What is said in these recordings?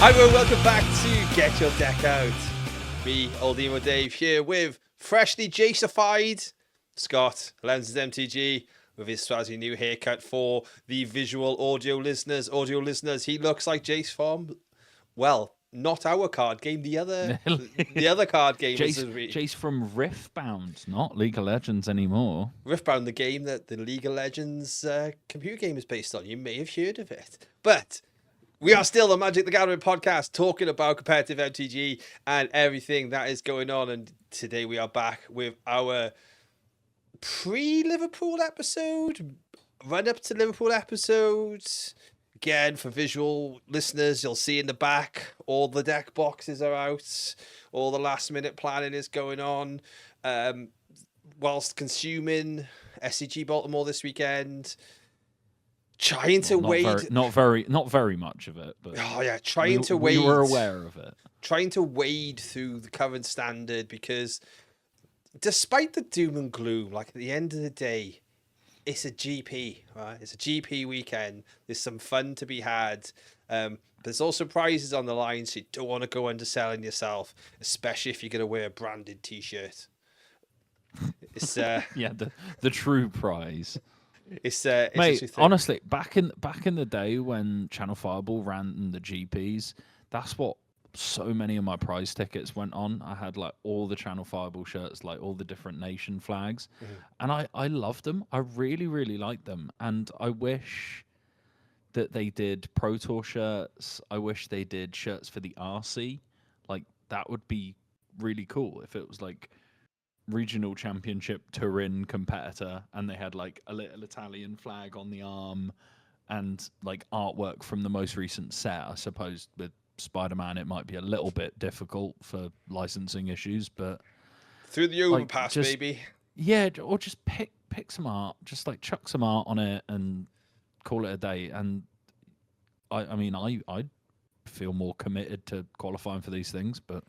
Hi, everyone. Welcome back to Get Your Deck Out. Me, Old Emo Dave, here with freshly Jace-ified Scott, Lenses MTG, with his swazzy new haircut for the visual audio listeners. Audio listeners, he looks like Jace from, well, not our card game, the other card game. Jace from Riftbound, not League of Legends anymore. Riftbound, the game that the League of Legends computer game is based on. You may have heard of it. But we are still the Magic the Gathering podcast, talking about competitive MTG and everything that is going on. And today we are back with our pre-Liverpool episode, run-up to Liverpool episodes. Again, for visual listeners, you'll see in the back, all the deck boxes are out. All the last-minute planning is going on. Whilst consuming SCG Baltimore this weekend. Trying to wade, not very much of it, but we were aware of it. Trying to wade through the current standard, because despite the doom and gloom, like at the end of the day, it's a GP, right? It's a GP weekend. There's some fun to be had. There's also prizes on the line, so you don't want to go underselling yourself, especially if you're going to wear a branded T-shirt. It's the true prize. It's mate, honestly, back in the day when Channel Fireball ran the GPs, that's what so many of my prize tickets went on. I had like all the Channel Fireball shirts, like all the different nation flags, and I loved them. I really, really liked them, and I wish that they did Pro Tour shirts. I wish they did shirts for the RC. Like, that would be really cool if it was like regional championship Turin competitor and they had like a little Italian flag on the arm and like artwork from the most recent set. I suppose with Spider-Man it might be a little bit difficult for licensing issues, but through the overpass, maybe. Yeah, or just pick some art, just like chuck some art on it and call it a day. And I mean I feel more committed to qualifying for these things, but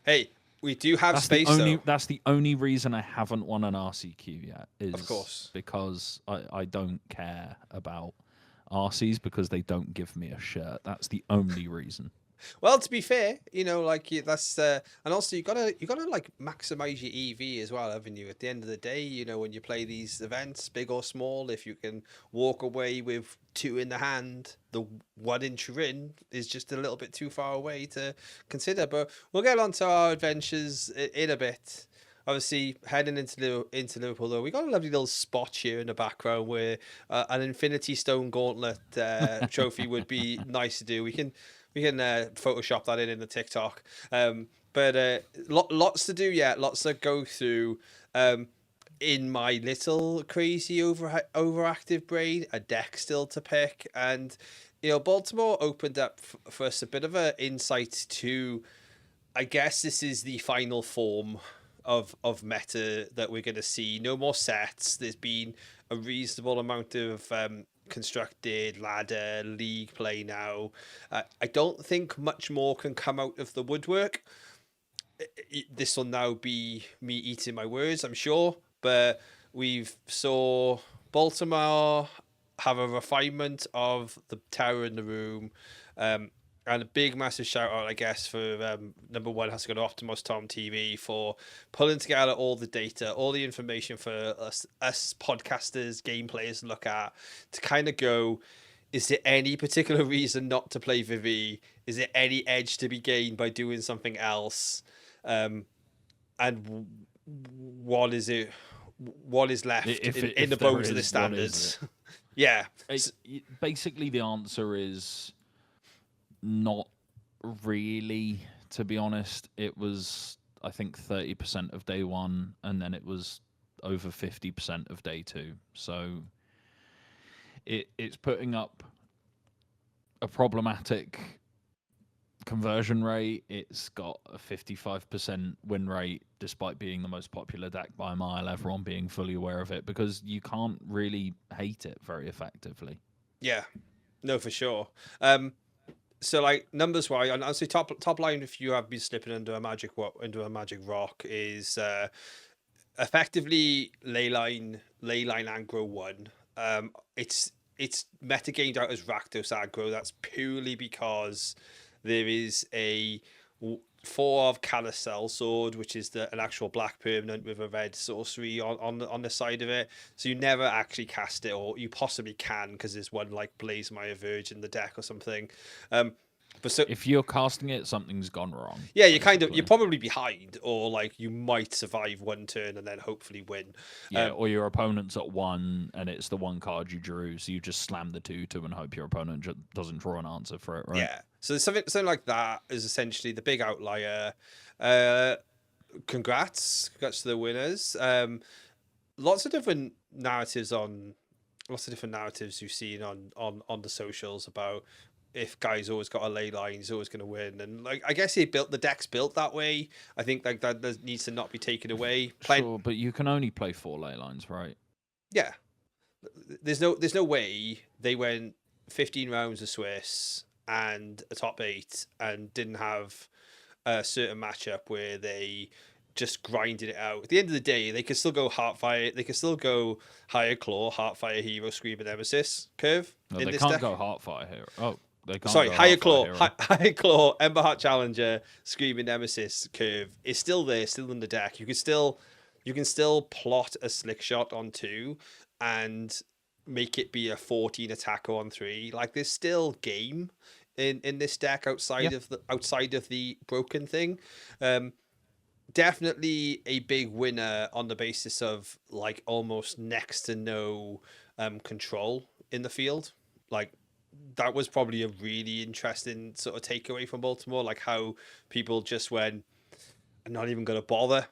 hey, we do have space, though. That's the only reason I haven't won an RCQ yet. Is of course because I don't care about RCs because they don't give me a shirt. That's the only reason. Well, to be fair, like that's and also you gotta like maximize your EV as well, haven't you? At the end of the day, when you play these events, big or small, if you can walk away with 2 in the hand, the 1 in Turin is just a little bit too far away to consider. But we'll get on to our adventures in a bit. Obviously, heading into Liverpool, though, we got a lovely little spot here in the background where an Infinity Stone Gauntlet trophy would be nice to do. We can Photoshop that in the TikTok. But lots to do yet, lots to go through. In my little crazy overactive brain, a deck still to pick. And, Baltimore opened up for us a bit of an insight to, I guess this is the final form of meta that we're going to see. No more sets. There's been a reasonable amount of constructed ladder league play now. I don't think much more can come out of the woodwork. This will now be me eating my words, I'm sure, but we've saw Baltimore have a refinement of the tower in the room, and a big massive shout out, I guess, for number one has to go to Optimus Tom TV for pulling together all the data, all the information for us podcasters, game players to look at, to kind of go, is there any particular reason not to play Vivi? Is there any edge to be gained by doing something else? And what is it? What is left in the bones of the standards? Yeah. Basically, the answer is not really, to be honest. It was, I think, 30% of day one, and then it was over 50% of day two. So it's putting up a problematic conversion rate. It's got a 55% win rate, despite being the most popular deck by a mile, everyone being fully aware of it, because you can't really hate it very effectively. Yeah, no, for sure. So, like, numbers wise, and honestly, top line, if you have been slipping into a magic rock, is effectively leyline aggro 1. It's metagamed out as Rakdos aggro. That's purely because There is a 4 of Carousel Sword, which is an actual black permanent with a red sorcery on the side of it. So you never actually cast it, or you possibly can because there's one like Blaze Maya Verge in the deck or something. But so If you're casting it, something's gone wrong. yeah, you're basically. probably behind, or like you might survive one turn and then hopefully win. Yeah, or your opponent's at 1 and it's the one card you drew, so you just slam the 2 and hope your opponent doesn't draw an answer for it, right? Yeah, so something like that is essentially the big outlier. Congrats to the winners. Lots of different narratives you've seen on the socials about if guy's always got a ley line, he's always going to win, and like I guess the deck's built that way. I think like that needs to not be taken away. Sure, but you can only play 4 ley lines, right? Yeah, there's no way they went 15 rounds of Swiss and a top 8 and didn't have a certain matchup where they just grinded it out. At the end of the day, they could still go Heartfire. They could still go Higher Claw, Heartfire Hero, Scream, and Nemesis curve. No, in they this can't deck. go Heartfire Hero. Oh, they can't. Sorry, go Higher Heartfire Claw, Hero. Higher Claw, Emberheart Challenger, Screaming Nemesis curve is still there, still in the deck. You can still plot a slick shot on 2 and make it be a 14 attacker on 3. Like there's still game in this deck outside of the broken thing. Definitely a big winner on the basis of like almost next to no control in the field. Like that was probably a really interesting sort of takeaway from Baltimore, like how people just went, I'm not even going to bother,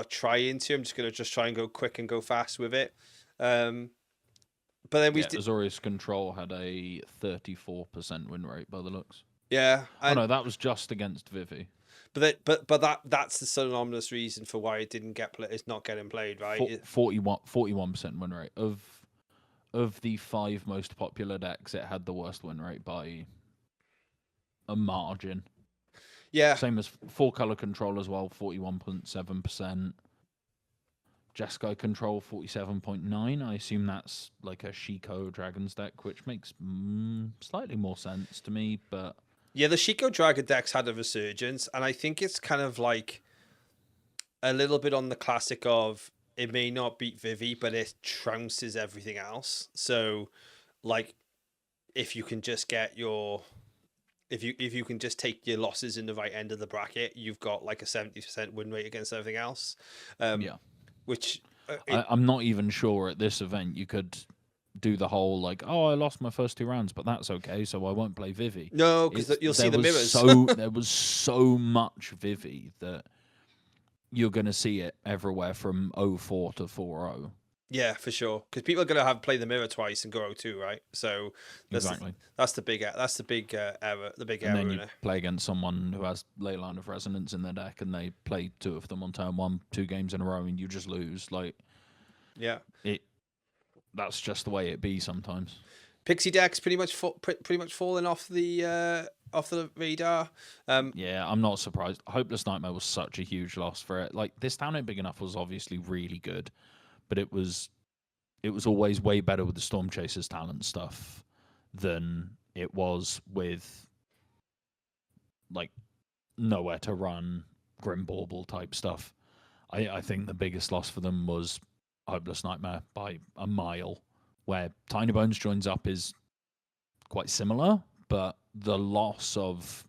trying to. I'm just going to try and go quick and go fast with it. But then we Azorius Control had a 34% win rate by the looks. yeah. Oh no, that was just against Vivi. But that's the synonymous reason for why it didn't get it's not getting played, right? 41% win rate of the 5 most popular decks. It had the worst win rate by a margin. Yeah. Same as 4-color control as well, 41.7%. Jeskai control 47.9. I assume that's like a Shiko Dragons deck, which makes slightly more sense to me, but yeah, the Shiko Dragon decks had a resurgence, and I think it's kind of like a little bit on the classic of it may not beat Vivi, but it trounces everything else. So, like, if you can just get if you can just take your losses in the right end of the bracket, you've got like a 70% win rate against everything else. yeah. Which I'm not even sure at this event you could do the whole like, oh, I lost my first 2 rounds, but that's okay, so I won't play Vivi. No, because you'll see the mirrors. There was so much Vivi that you're going to see it everywhere from 0-4 to 4-0. Yeah, for sure. Because people are going to play the mirror twice and go 0-2, right? So exactly. That's the big error. The big error. And then you play against someone who has Leyline of Resonance in their deck, and they play 2 of them on turn 1, 2 games in a row, and you just lose. Like, yeah, that's just the way it be sometimes. Pixie deck's pretty much falling off the radar. Yeah, I'm not surprised. Hopeless Nightmare was such a huge loss for it. Like, this Town Ain't Big Enough was obviously really good, but it was always way better with the Storm Chasers talent stuff than it was with like nowhere to run, Grim Bauble type stuff. I think the biggest loss for them was Hopeless Nightmare by a mile, where Tiny Bones joins up is quite similar, but the loss of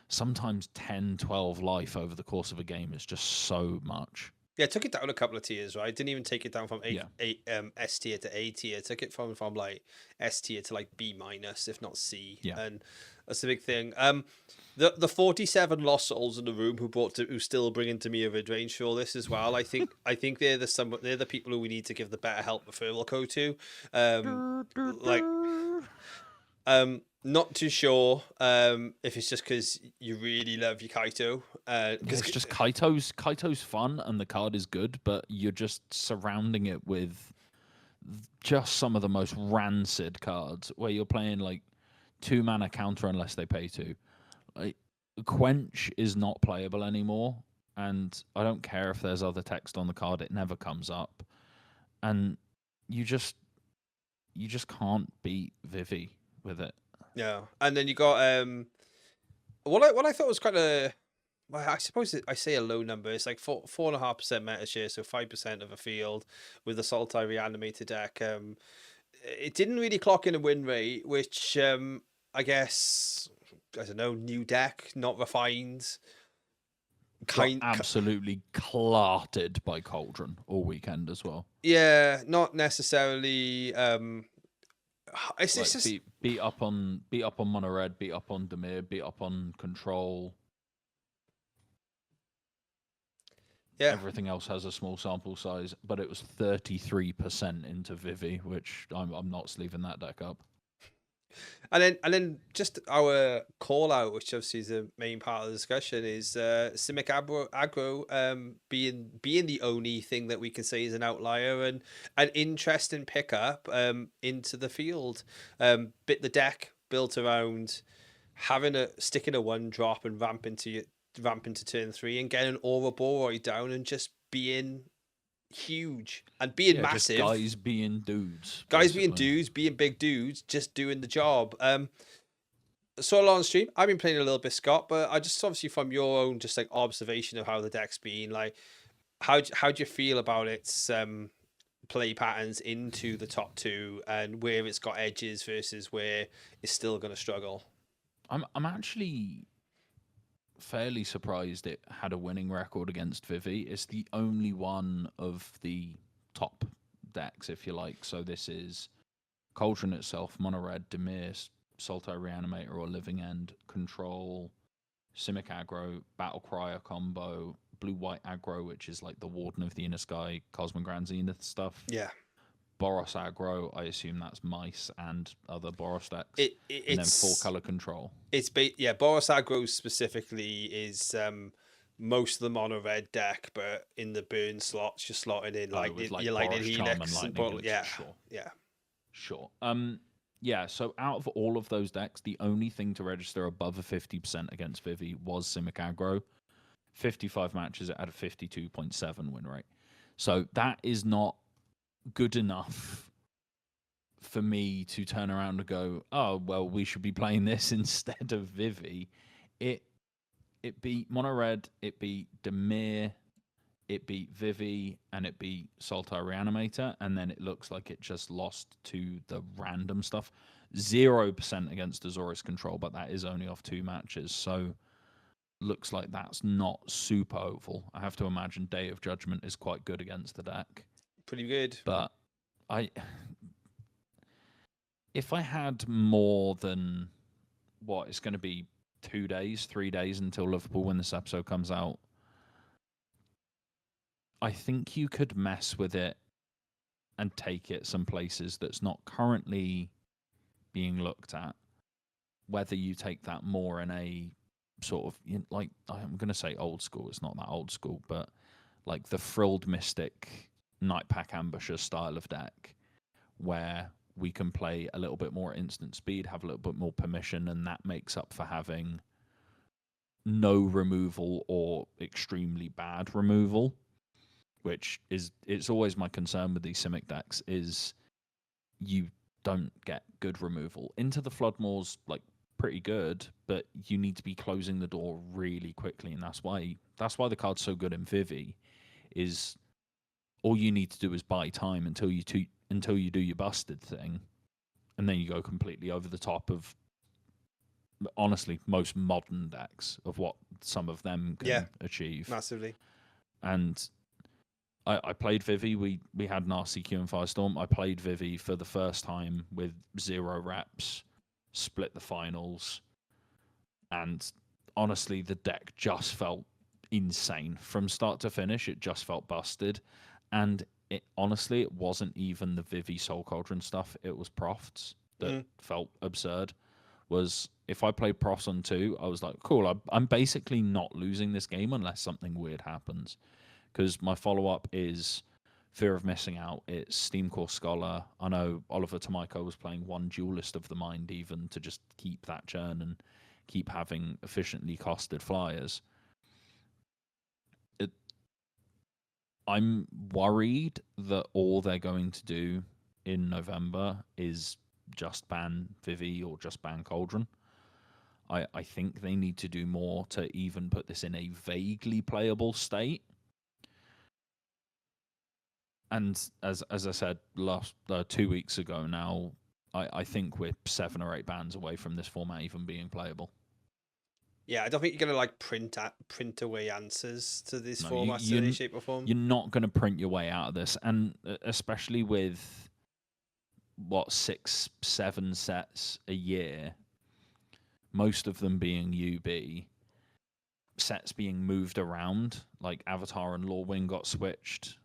sometimes 10, 12 life over the course of a game is just so much. Yeah, it took it down a couple of tiers, right? Didn't even take it down from S tier to A tier. It took it from like S tier to like B minus, if not C. Yeah. And that's the big thing. The 47 lost souls in the room who still bring into me a mid range for all this as well. I think they're the people who we need to give the better help referral code to. Not too sure if it's just because you really love your Kaito. It's just Kaito's fun and the card is good, but you're just surrounding it with just some of the most rancid cards where you're playing like 2 mana counter unless they pay 2. Like, Quench is not playable anymore, and I don't care if there's other text on the card; it never comes up, and you just can't beat Vivi with it. Yeah, and then you got What I thought was kind of, well, I suppose I say a low number. It's like 4.5% meta share, so 5% of a field with the Sultai reanimated deck. It didn't really clock in a win rate, which I guess, I don't know, new deck, not refined, Got kind. absolutely clarted by Cauldron all weekend as well. Yeah, not necessarily. It's Like just beat up on Mono Red, beat up on Demir, beat up on Control. yeah. Everything else has a small sample size, but it was 33% into Vivi, which I'm not sleeving that deck up. And then just our call out, which obviously is the main part of the discussion, is Simic aggro being the only thing that we can say is an outlier and an interesting pickup into the field. Bit the deck built around sticking a 1-drop and ramp into turn 3 and getting an aura Boroi down and just being huge and being Just massive. guys being dudes. Guys being basically. dudes, being big dudes, just doing the job. So on stream, I've been playing a little bit, Scott, but I just obviously from your own just like observation of how the deck's been, like how do you feel about its play patterns into the top 2 and where it's got edges versus where it's still going to struggle? I'm actually fairly surprised it had a winning record against Vivi. It's the only one of the top decks, if you like. So this is Cauldron itself, Mono Red, Demir, Sultai Reanimator or Living End, Control, Simic aggro, Battle Crier combo, Blue White aggro, which is like the Warden of the Inner Sky, Cosmo Grand Zenith stuff. Yeah. Boros aggro, I assume that's mice and other Boros decks. It's and then 4-color control. Yeah, Boros aggro specifically is most of the mono red deck, but in the burn slots, you're slotting in like your lightning helix and yeah, sure. Yeah. Sure. Yeah, so out of all of those decks, the only thing to register above a 50% against Vivi was Simic aggro. 55 matches, it had a 52.7 win rate. So that is not good enough for me to turn around and go, oh, well, we should be playing this instead of Vivi. It beat Mono Red, it beat Demir, it beat Vivi, and it beat Sultai Reanimator, and then it looks like it just lost to the random stuff. 0% against Azorius Control, but that is only off 2 matches, so looks like that's not super hopeful. I have to imagine Day of Judgment is quite good against the deck. Pretty good. But if I had more than what it's going to be 2 days, 3 days until Liverpool when this episode comes out, I think you could mess with it and take it some places that's not currently being looked at. Whether you take that more in a sort of, like, I'm going to say old school, it's not that old school, but like the Frilled Mystic Night Pack Ambusher style of deck, where we can play a little bit more instant speed, have a little bit more permission, and that makes up for having no removal or extremely bad removal, which is, it's always my concern with these Simic decks, is you don't get good removal. Into the Floodmore's like pretty good, but you need to be closing the door really quickly, and that's why the card's so good in Vivi, is all you need to do is buy time until you do your busted thing, and then you go completely over the top of, honestly, most modern decks of what some of them can achieve. Massively. And I played Vivi. We had an RCQ and Firestorm. I played Vivi for the first time with 0 reps, split the finals, and honestly, the deck just felt insane from start to finish. It just felt busted, and it wasn't even the Vivi Soul Cauldron stuff. It was Profts that felt absurd. Was if I played Profs on 2, I was like, cool, I'm basically not losing this game unless something weird happens. Because my follow-up is Fear of Missing Out. It's Steam Core Scholar. I know Oliver Tomiko was playing 1 Duelist of the Mind even to just keep that churn and keep having efficiently costed flyers. I'm worried that all they're going to do in November is just ban Vivi or just ban Cauldron. I think they need to do more to even put this in a vaguely playable state. And as I said last 2 weeks ago now, I think we're 7 or 8 bans away from this format even being playable. Yeah, I don't think you're gonna like print away answers to this No, format in any shape or form. you're not going to print your way out of this, and especially with what 6, 7 sets a year, most of them being UB, sets being moved around, like Avatar and Lorwyn got switched.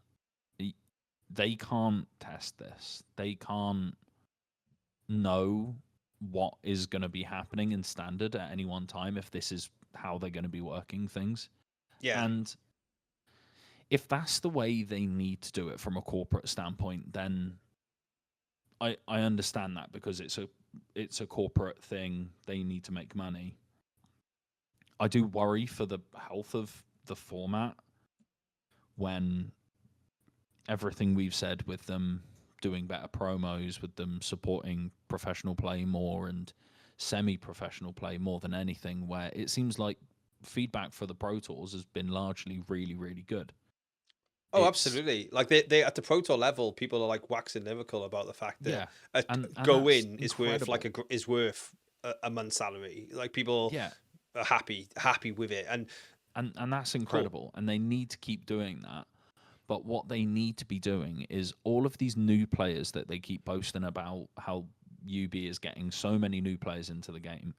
They can't test this. They can't know what is going to be happening in standard at any one time if this is how they're going to be working things. Yeah. And if that's the way they need to do it from a corporate standpoint, then I understand that, because it's a corporate thing. They need to make money. I do worry for the health of the format when everything we've said with them doing better promos, with them supporting professional play more and semi-professional play more than anything, where it seems like feedback for the Pro Tours has been largely really, really good. Oh, absolutely. Like they at the Pro Tour level, people are like waxing lyrical about the fact that and go in is incredible. worth a month's salary. Like people are happy with it, and that's incredible. Cool. And they need to keep doing that. But what they need to be doing is all of these new players that they keep boasting about, how UB is getting so many new players into the game.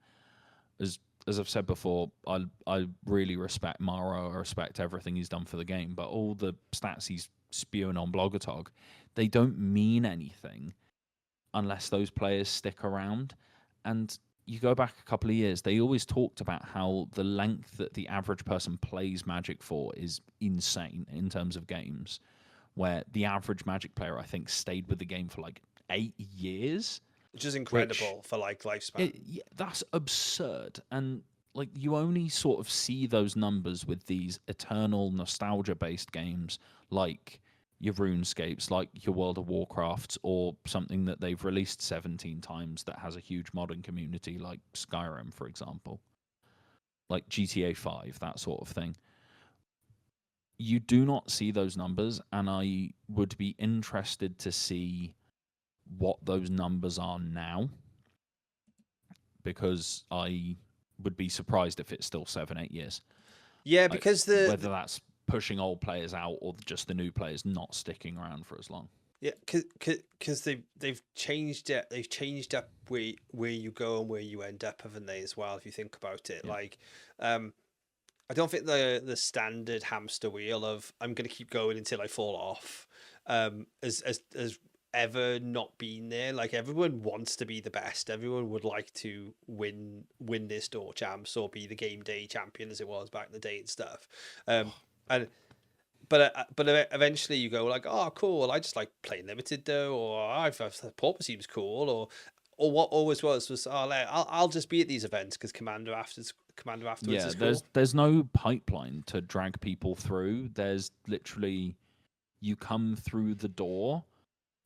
As I've said before, I really respect Maro. I respect everything he's done for the game. But all the stats he's spewing on Blogatog, they don't mean anything unless those players stick around. And you go back a couple of years, they always talked about how the length that the average person plays Magic for is insane in terms of games, where the average Magic player, I think, stayed with the game for like 8 years. Which is incredible for like lifespan. That's absurd. And like you only sort of see those numbers with these eternal nostalgia-based games like your RuneScapes, like your World of Warcrafts, or something that they've released 17 times that has a huge modern community, like Skyrim, for example, like GTA 5, that sort of thing. You do not see those numbers, and I would be interested to see what those numbers are now, because I would be surprised if it's still 7-8 years. Yeah, because whether that's pushing old players out or just the new players not sticking around for as long. Yeah, because they've changed it. They've changed up where you go and where you end up, haven't they? As well, if you think about it, like, I don't think the standard hamster wheel of I'm going to keep going until I fall off, has ever not been there. Like everyone wants to be the best. Everyone would like to win this door champs or be the game day champion as it was back in the day and stuff. But eventually you go like, oh cool, I just like playing limited though, or I've Pauper seems cool, or what always was I'll just be at these events because Commander afterwards is cool. There's no pipeline to drag people through. There's literally, you come through the door,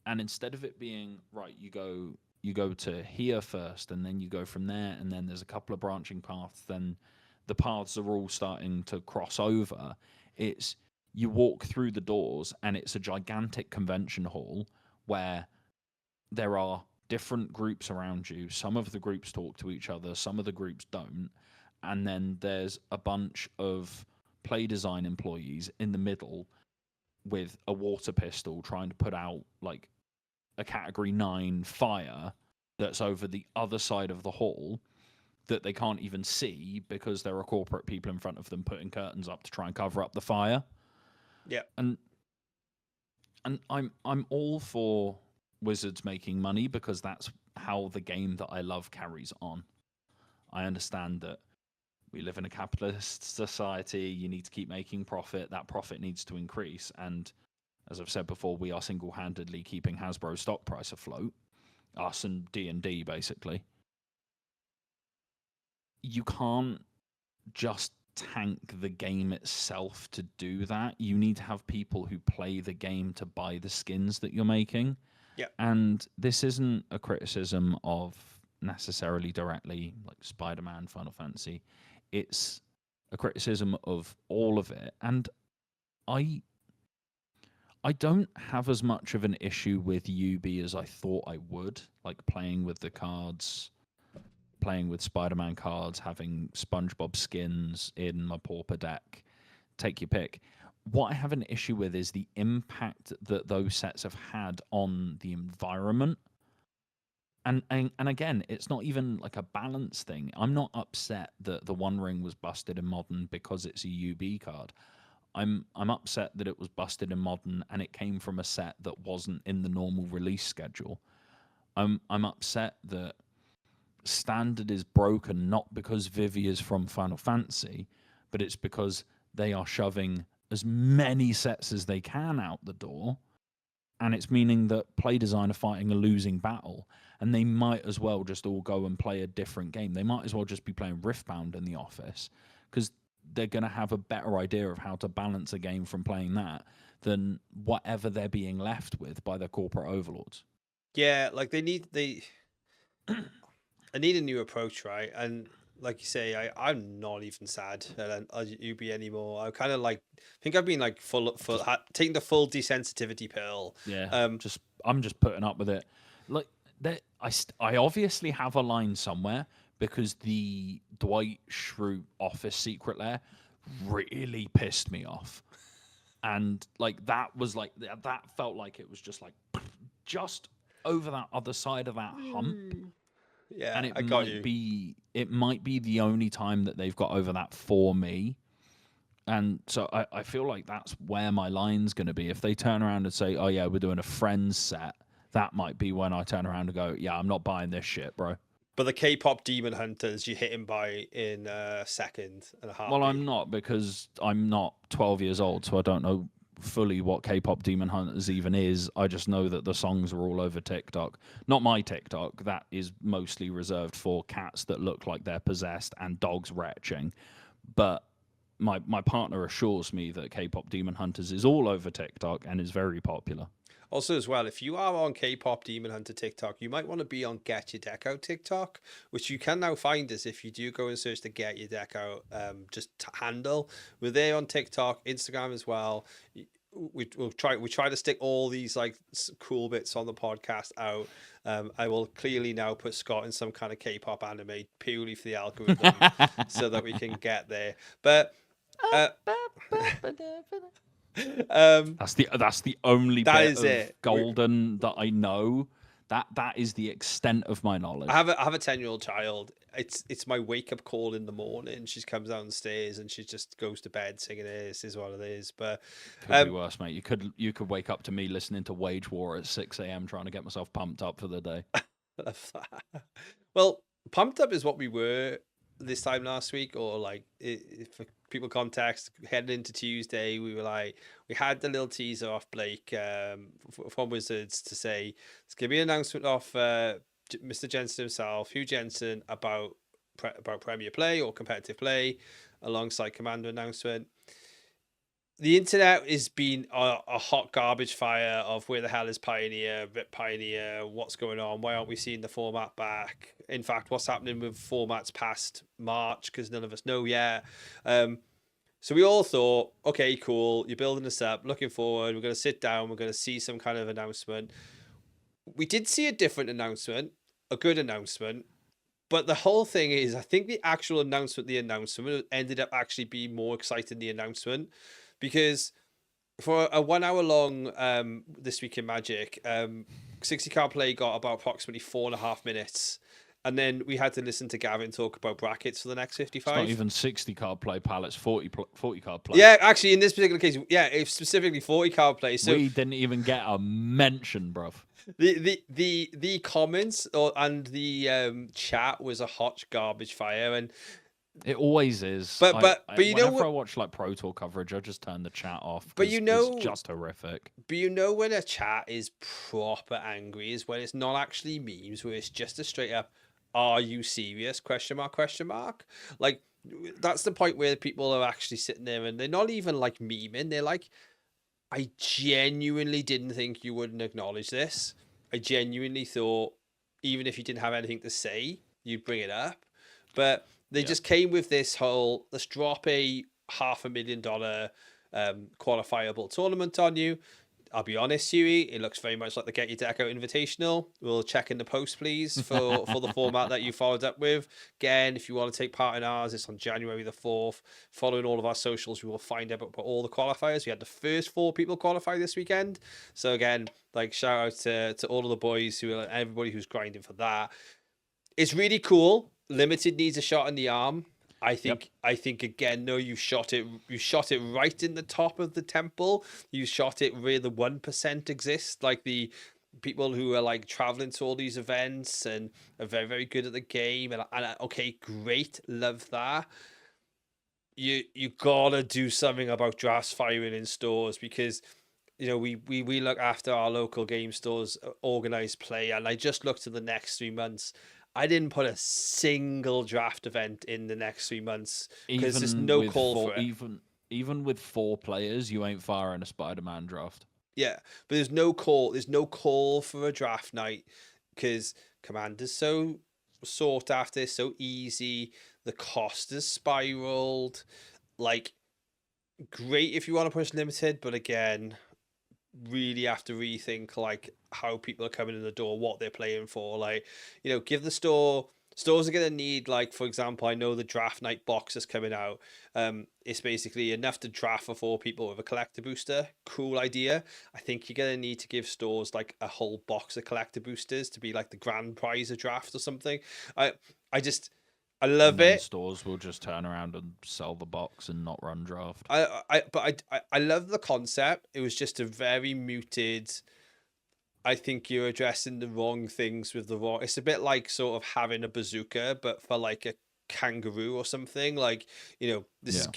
and instead of it being right, you go to here first, and then you go from there, and then there's a couple of branching paths. Then the paths are all starting to cross over. It's you walk through the doors, and it's a gigantic convention hall where there are different groups around you. Some of the groups talk to each other, some of the groups don't. And then there's a bunch of play design employees in the middle with a water pistol trying to put out like a category 9 fire that's over the other side of the hall that they can't even see because there are corporate people in front of them putting curtains up to try and cover up the fire. Yeah. And I'm all for Wizards making money because that's how the game that I love carries on. I understand that we live in a capitalist society. You need to keep making profit. That profit needs to increase. And as I've said before, we are single-handedly keeping Hasbro's stock price afloat. Us and D&D, basically. You can't just tank the game itself to do that. You need to have people who play the game to buy the skins that you're making. Yeah. And this isn't a criticism of necessarily directly like Spider-Man, Final Fantasy. It's a criticism of all of it, and I don't have as much of an issue with UB as I thought I would, like playing with the cards, playing with Spider-Man cards, having SpongeBob skins in my Pauper deck. Take your pick. What I have an issue with is the impact that those sets have had on the environment. And again, it's not even like a balance thing. I'm not upset that the One Ring was busted in Modern because it's a UB card. I'm upset that it was busted in Modern and it came from a set that wasn't in the normal release schedule. I'm upset that Standard is broken not because Vivi is from Final Fantasy, but it's because they are shoving as many sets as they can out the door, and it's meaning that play design are fighting a losing battle, and they might as well just all go and play a different game. They might as well just be playing Riftbound in the office, because they're going to have a better idea of how to balance a game from playing that than whatever they're being left with by their corporate overlords. Yeah, like I need a new approach, right? And like you say, I'm not even sad at UB anymore. I kind of like think I've been like taking the full desensitivity pill. Yeah, I'm just putting up with it. Like I obviously have a line somewhere because the Dwight Schrute office secret lair really pissed me off, and like that felt like it was just like just over that other side of that hump. Yeah, and I got you. it might be the only time that they've got over that for me. And so I feel like that's where my line's going to be. If they turn around and say, oh yeah, we're doing a Friends set, that might be when I turn around and go, yeah, I'm not buying this shit, bro. But the K-pop Demon Hunters, you hit him by in a second and a half. Well, I'm not, because I'm not 12 years old, so I don't know fully what K-pop Demon Hunters even is. I just know that the songs are all over TikTok. Not my TikTok. That is mostly reserved for cats that look like they're possessed and dogs retching. But my partner assures me that K-pop Demon Hunters is all over TikTok and is very popular. Also, as well, if you are on K-pop Demon Hunter TikTok, you might want to be on Get Your Deck Out TikTok, which you can now find us if you do go and search the Get Your Deck Out handle. We're there on TikTok, Instagram as well. We'll try to stick all these like cool bits on the podcast out. I will clearly now put Scott in some kind of K-pop anime purely for the algorithm so that we can get there. But that's the only bit of Golden that I know. That is the extent of my knowledge. I have a 10-year-old child. It's my wake up call in the morning. She comes downstairs and she just goes to bed singing "This is what it is." But could be worse, mate. You could wake up to me listening to Wage War at 6 a.m. trying to get myself pumped up for the day. Well, pumped up is what we were this time last week, or like for people context, heading into Tuesday, we had the little teaser off Blake from Wizards to say it's gonna be an announcement off Mr. Jensen himself, Hugh Jensen, about Premier Play or competitive play, alongside Commander announcement. The internet has been a hot garbage fire of where the hell is Pioneer, Rip Pioneer, what's going on, why aren't we seeing the format back? In fact, what's happening with formats past March, because none of us know yet. So we all thought, okay, cool, you're building this up, looking forward, we're going to sit down, we're going to see some kind of announcement. We did see a different announcement, a good announcement, but the whole thing is, I think the actual announcement ended up actually being more exciting than the announcement. Because for a 1 hour long This Week in Magic, 60 card play got about approximately 4.5 minutes. And then we had to listen to Gavin talk about brackets for the next 55. It's not even 60 card play, pal. It's 40 card play. Yeah, actually, in this particular case, yeah, it's specifically 40 card play. So we didn't even get a mention, bruv. The comments and the chat was a hot garbage fire, and it always is. But you know, whenever I watch like Pro Tour coverage, I just turn the chat off. But you know, it's just horrific. But you know, when a chat is proper angry is when it's not actually memes, where it's just a straight up, "Are you serious?" question mark. Like that's the point where people are actually sitting there and they're not even like memeing. They're like, "I genuinely didn't think you wouldn't acknowledge this. I genuinely thought even if you didn't have anything to say, you'd bring it up. But they Yeah. just came with this whole, let's drop a $500,000 qualifiable tournament on you. I'll be honest, Huey, it looks very much like the Get Your Deck Out Invitational. We'll check in the post, please, for the format that you followed up with. Again, if you want to take part in ours, it's on January the 4th. Following all of our socials, we will find out about all the qualifiers. We had the first 4 people qualify this weekend. So again, like, shout out to all of the boys, everybody who's grinding for that. It's really cool. Limited needs a shot in the arm. I think again, no, you shot it right in the top of the temple. You shot it where the 1% exist, like the people who are like traveling to all these events and are very, very good at the game. And okay, great, love that. You gotta do something about drafts firing in stores, because we look after our local game stores, organized play, and I just looked at the next 3 months. I didn't put a single draft event in the next 3 months because there's no call for it. Even with 4 players, you ain't firing a Spider-Man draft. Yeah, but there's no call. There's no call for a draft night because Commander's so sought after, so easy. The cost has spiraled. Like, great if you want to push limited, but again, really have to rethink like how people are coming in the door, what they're playing for. Like, give the stores are going to need, like, for example, I know the draft night box is coming out. It's basically enough to draft for 4 people with a collector booster. Cool idea. I think you're going to need to give stores like a whole box of collector boosters to be like the grand prize of draft or something. I love it. Stores will just turn around and sell the box and not run draft. I love the concept. It was just a very muted. I think you're addressing the wrong things with the wrong. It's a bit like sort of having a bazooka, but for like a kangaroo or something. Like, this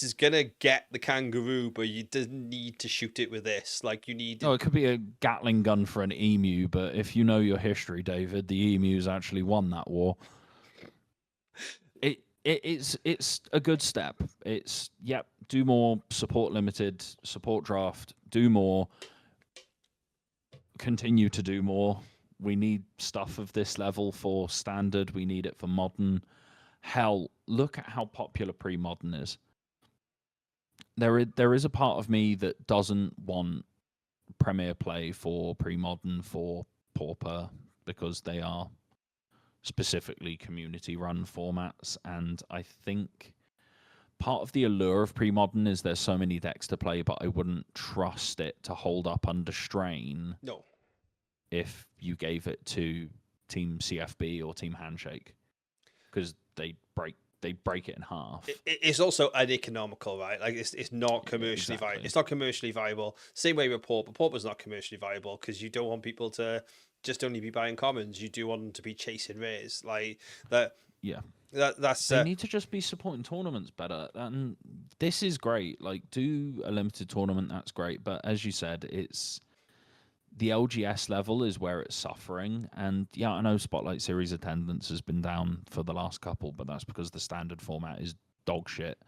is gonna get the kangaroo, but you didn't need to shoot it with this. Like, you need. No, it could be a Gatling gun for an emu, but if you know your history, David, the emus actually won that war. It's a good step. It's do more, support limited, support draft, do more, continue to do more. We need stuff of this level for standard. We need it for modern. Hell, look at how popular pre-modern is. There is a part of me that doesn't want Premier play for pre-modern, for Pauper, because they are specifically community-run formats, and I think part of the allure of pre-modern is there's so many decks to play, but I wouldn't trust it to hold up under strain. No. If you gave it to Team CFB or Team Handshake, because they break it in half. It's also uneconomical, right? Like, it's not commercially viable. It's not commercially viable. Same way with Pauper. Pauper's not commercially viable because you don't want people to just only be buying commons. You do want them to be chasing rares, like that. Yeah, that's. They need to just be supporting tournaments better, and this is great. Like, do a limited tournament, that's great. But as you said, it's the LGS level is where it's suffering. And yeah, I know Spotlight Series attendance has been down for the last couple, but that's because the standard format is dog shit.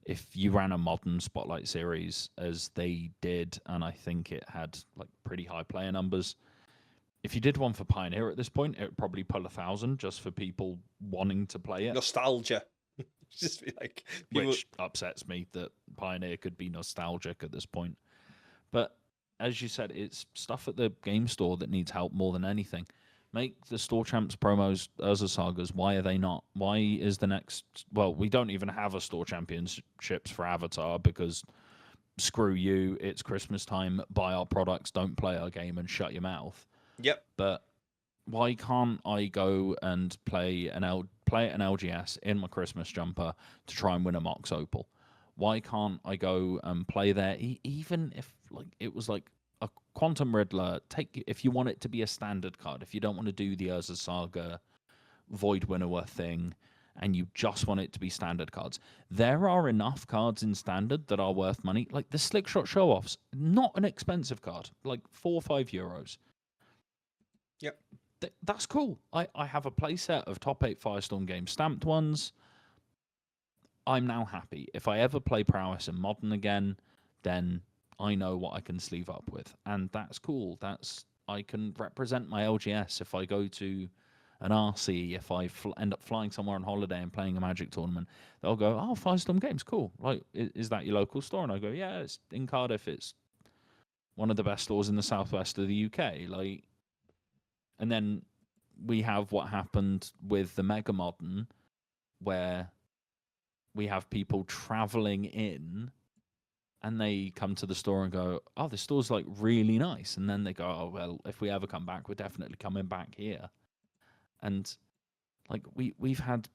If you ran a modern Spotlight Series as they did, and I think it had like pretty high player numbers. If you did one for Pioneer at this point, it would probably pull 1,000 just for people wanting to play it. Nostalgia. Just be like, people... Which upsets me that Pioneer could be nostalgic at this point. But as you said, it's stuff at the game store that needs help more than anything. Make the Store Champs promos, Urza Sagas. Why are they not? Why is the next... Well, we don't even have a Store Championships for Avatar because screw you, it's Christmas time, buy our products, don't play our game, and shut your mouth. Yep. But why can't I go and play an LGS in my Christmas jumper to try and win a Mox Opal? Why can't I go and play there, even if like it was like a Quantum Riddler? If you want it to be a standard card, if you don't want to do the Urza Saga Void Winnower thing, and you just want it to be standard cards, there are enough cards in standard that are worth money. Like the Slickshot Show-Offs, not an expensive card, like €4 or €5. Yep. That's cool. I have a playset of top 8 Firestorm games stamped ones. I'm now happy. If I ever play Prowess in Modern again, then I know what I can sleeve up with. And that's cool. I can represent my LGS if I go to an RC, if I end up flying somewhere on holiday and playing a Magic tournament. They'll go, oh, Firestorm Games, cool. Like, is that your local store? And I go, yeah, it's in Cardiff. It's one of the best stores in the southwest of the UK. Like, and then we have what happened with the Mega Modern, where we have people traveling in and they come to the store and go, oh, this store's like really nice. And then they go, oh, well, if we ever come back, we're definitely coming back here. And like we've had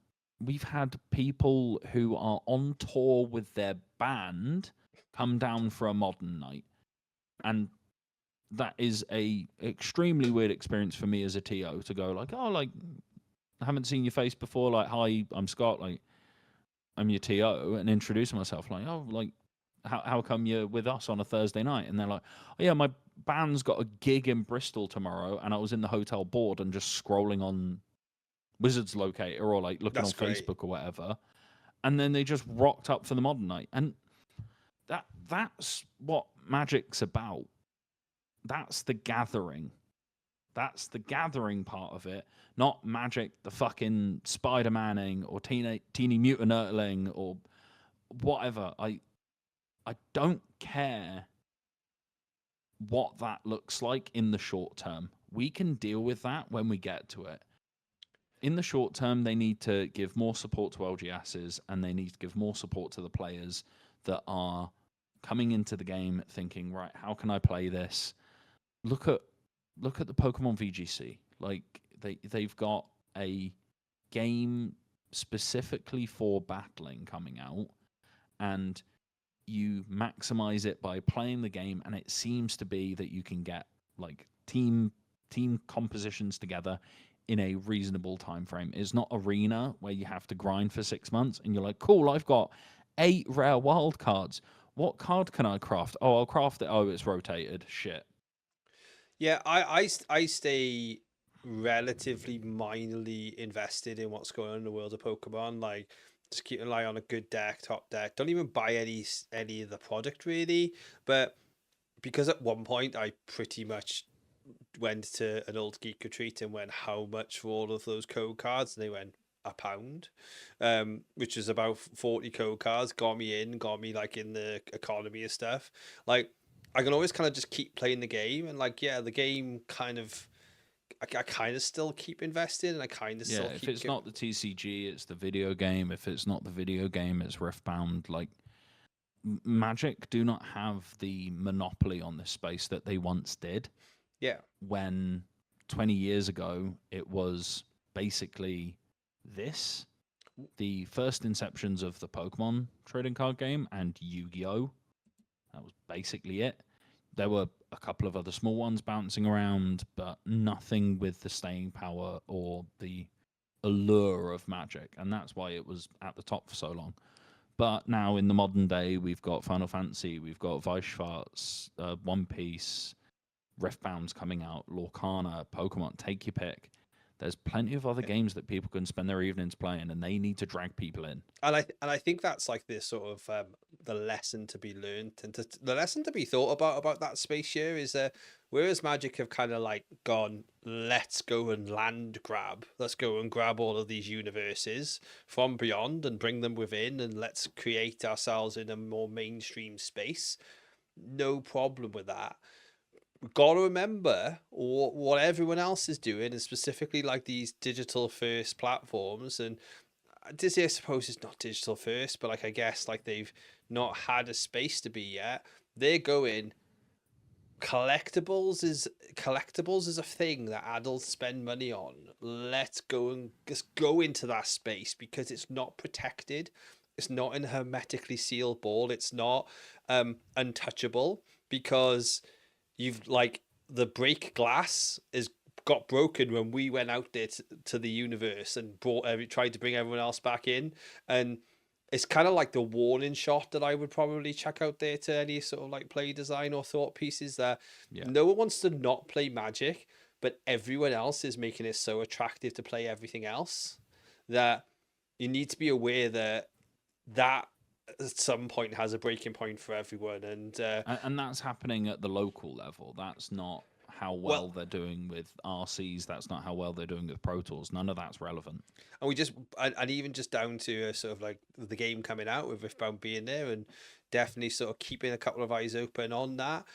people who are on tour with their band come down for a modern night. And that is a extremely weird experience for me as a TO to go like, oh, like, I haven't seen your face before. Like, hi, I'm Scott. Like, I'm your TO, and introduce myself. Like, oh, like, how come you're with us on a Thursday night? And they're like, oh yeah, my band's got a gig in Bristol tomorrow, and I was in the hotel board and just scrolling on Wizards Locator or like looking That's on great. Facebook or whatever, and then they just rocked up for the modern night. And that's what Magic's about. That's the gathering. That's the gathering part of it, not Magic, the fucking Spider-Maning or Teeny Mutant Nurtling or whatever. I don't care what that looks like in the short term. We can deal with that when we get to it. In the short term, they need to give more support to LGSs, and they need to give more support to the players that are coming into the game thinking, right, how can I play this? Look at the Pokemon VGC. Like, they've got a game specifically for battling coming out, and you maximize it by playing the game, and it seems to be that you can get like team compositions together in a reasonable time frame. It's not Arena where you have to grind for 6 months and you're like, cool, I've got 8 rare wild cards. What card can I craft? Oh, I'll craft it. Oh, it's rotated. Shit. Yeah, I stay relatively minorly invested in what's going on in the world of Pokemon. Like, just keep an eye on a good deck, top deck. Don't even buy any of the product really. But because at one point I pretty much went to an old geek retreat and went, how much for all of those code cards? And they went, £1, which is about 40 code cards. Got me like in the economy of stuff. Like, I can always kind of just keep playing the game, and like, yeah, the game kind of, I kind of still keep invested, and I kind of Yeah, still if keep. it's not the TCG, it's the video game. If it's not the video game, it's Riftbound. Like, Magic do not have the monopoly on this space that they once did. Yeah. When 20 years ago, it was basically this, the first inceptions of the Pokemon trading card game and Yu-Gi-Oh! That was basically it. There were a couple of other small ones bouncing around, but nothing with the staying power or the allure of Magic. And that's why it was at the top for so long. But now in the modern day, we've got Final Fantasy, we've got Weishwartz, One Piece, Riftbound's coming out, Lorcana, Pokemon, take your pick. There's plenty of other games that people can spend their evenings playing, and they need to drag people in. And I think that's like this sort of the lesson to be learned, and the lesson to be thought about that space here is whereas Magic have kind of like gone, let's go and land grab, let's go and grab all of these universes from beyond and bring them within, and let's create ourselves in a more mainstream space. No problem with that. We've got to remember what everyone else is doing, and specifically like these digital first platforms. And Disney, I suppose, is not digital first, but like, I guess like they've not had a space to be yet. They're going, collectibles is a thing that adults spend money on. Let's go and just go into that space because it's not protected. It's not in a hermetically sealed ball. It's not untouchable, because you've like, the break glass is got broken when we went out there to the universe and tried to bring everyone else back in. And it's kind of like the warning shot that I would probably check out there to any sort of like play design or thought pieces, that no one wants to not play Magic, but everyone else is making it so attractive to play everything else, that you need to be aware that at some point has a breaking point for everyone. And that's happening at the local level. That's not how well they're doing with RCs. That's not how well they're doing with Pro Tours. None of that's relevant. And we just and even just down to sort of like the game coming out with Riftbound being there, and definitely sort of keeping a couple of eyes open on that.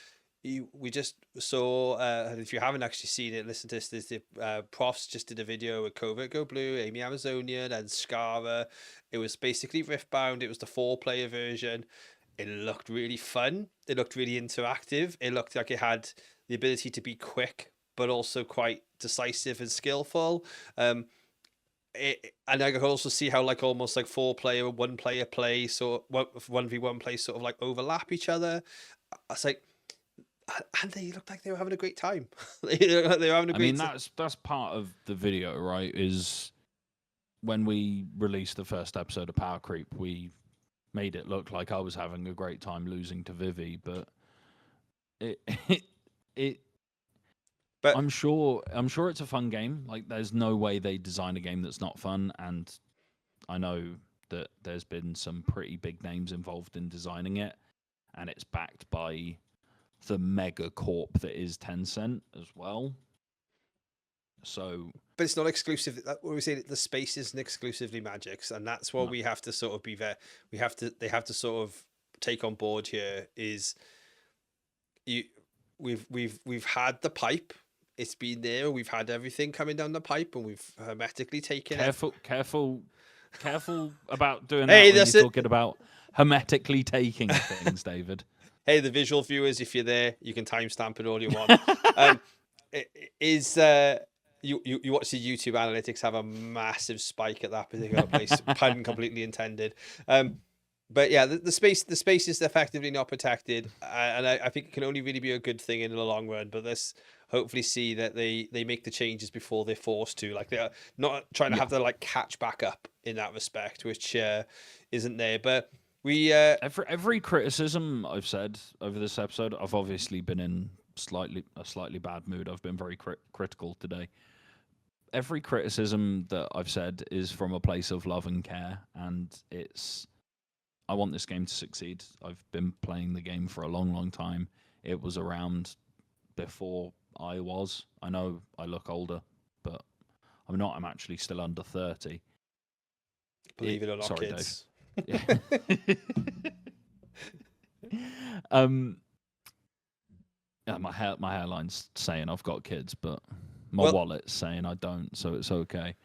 We just saw, if you haven't actually seen it, listen to this. There's the Profs just did a video with Covert Go Blue, Amy Amazonian, and Scara. It was basically Riftbound. It was the 4-player version. It looked really fun. It looked really interactive. It looked like it had the ability to be quick, but also quite decisive and skillful. And I could also see how like almost like 4-player, 1-player play, so 1v1 play sort of like overlap each other. I was like, and they looked like they were having a great time. They were having a great time. That's part of the video, right? Is when we released the first episode of Power Creep, we made it look like I was having a great time losing to Vivi, but but I'm sure it's a fun game. Like, there's no way they design a game that's not fun, and I know that there's been some pretty big names involved in designing it, and it's backed by the mega corp that is Tencent as well. So, but it's not exclusive. What we say, the space isn't exclusively Magic's, and that's what we have to sort of be there. They have to sort of take on board here. Is we've had the pipe. It's been there. We've had everything coming down the pipe, and we've hermetically taken it. Careful about doing that. Hey, when you're talking about hermetically taking things, David. Hey, the visual viewers, if you're there, you can timestamp it all you want. You watch the YouTube analytics have a massive spike at that particular place, pun completely intended. But yeah, the space is effectively not protected, and I think it can only really be a good thing in the long run. But let's hopefully see that they make the changes before they're forced to. Like, they're not trying to have to like catch back up in that respect, which isn't there. But we every criticism I've said over this episode, I've obviously been in a slightly bad mood. I've been very critical today. Every criticism that I've said is from a place of love and care, and I want this game to succeed. I've been playing the game for a long, long time. It was around before I was. I know I look older, but I'm not. I'm actually still under 30. Believe it or not, sorry, kids. Dave. Yeah. Yeah, my hairline's saying I've got kids, but my wallet's saying I don't, so it's okay.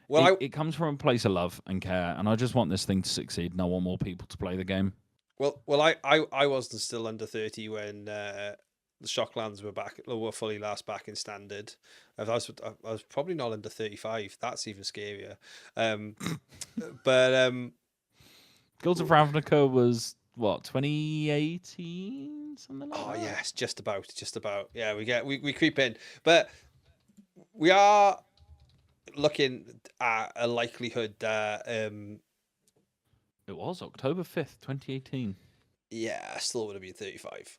Well, it comes from a place of love and care, and I just want this thing to succeed, and I want more people to play the game. Well, I wasn't still under 30 when the Shocklands were fully last back in standard. I was probably not under 35. That's even scarier. But Guilds of Ravnica was what, 2018, something like that. Oh yes, just about. Yeah, we creep in, but we are looking at a likelihood that it was October 5th, 2018. Yeah, I still would have been 35.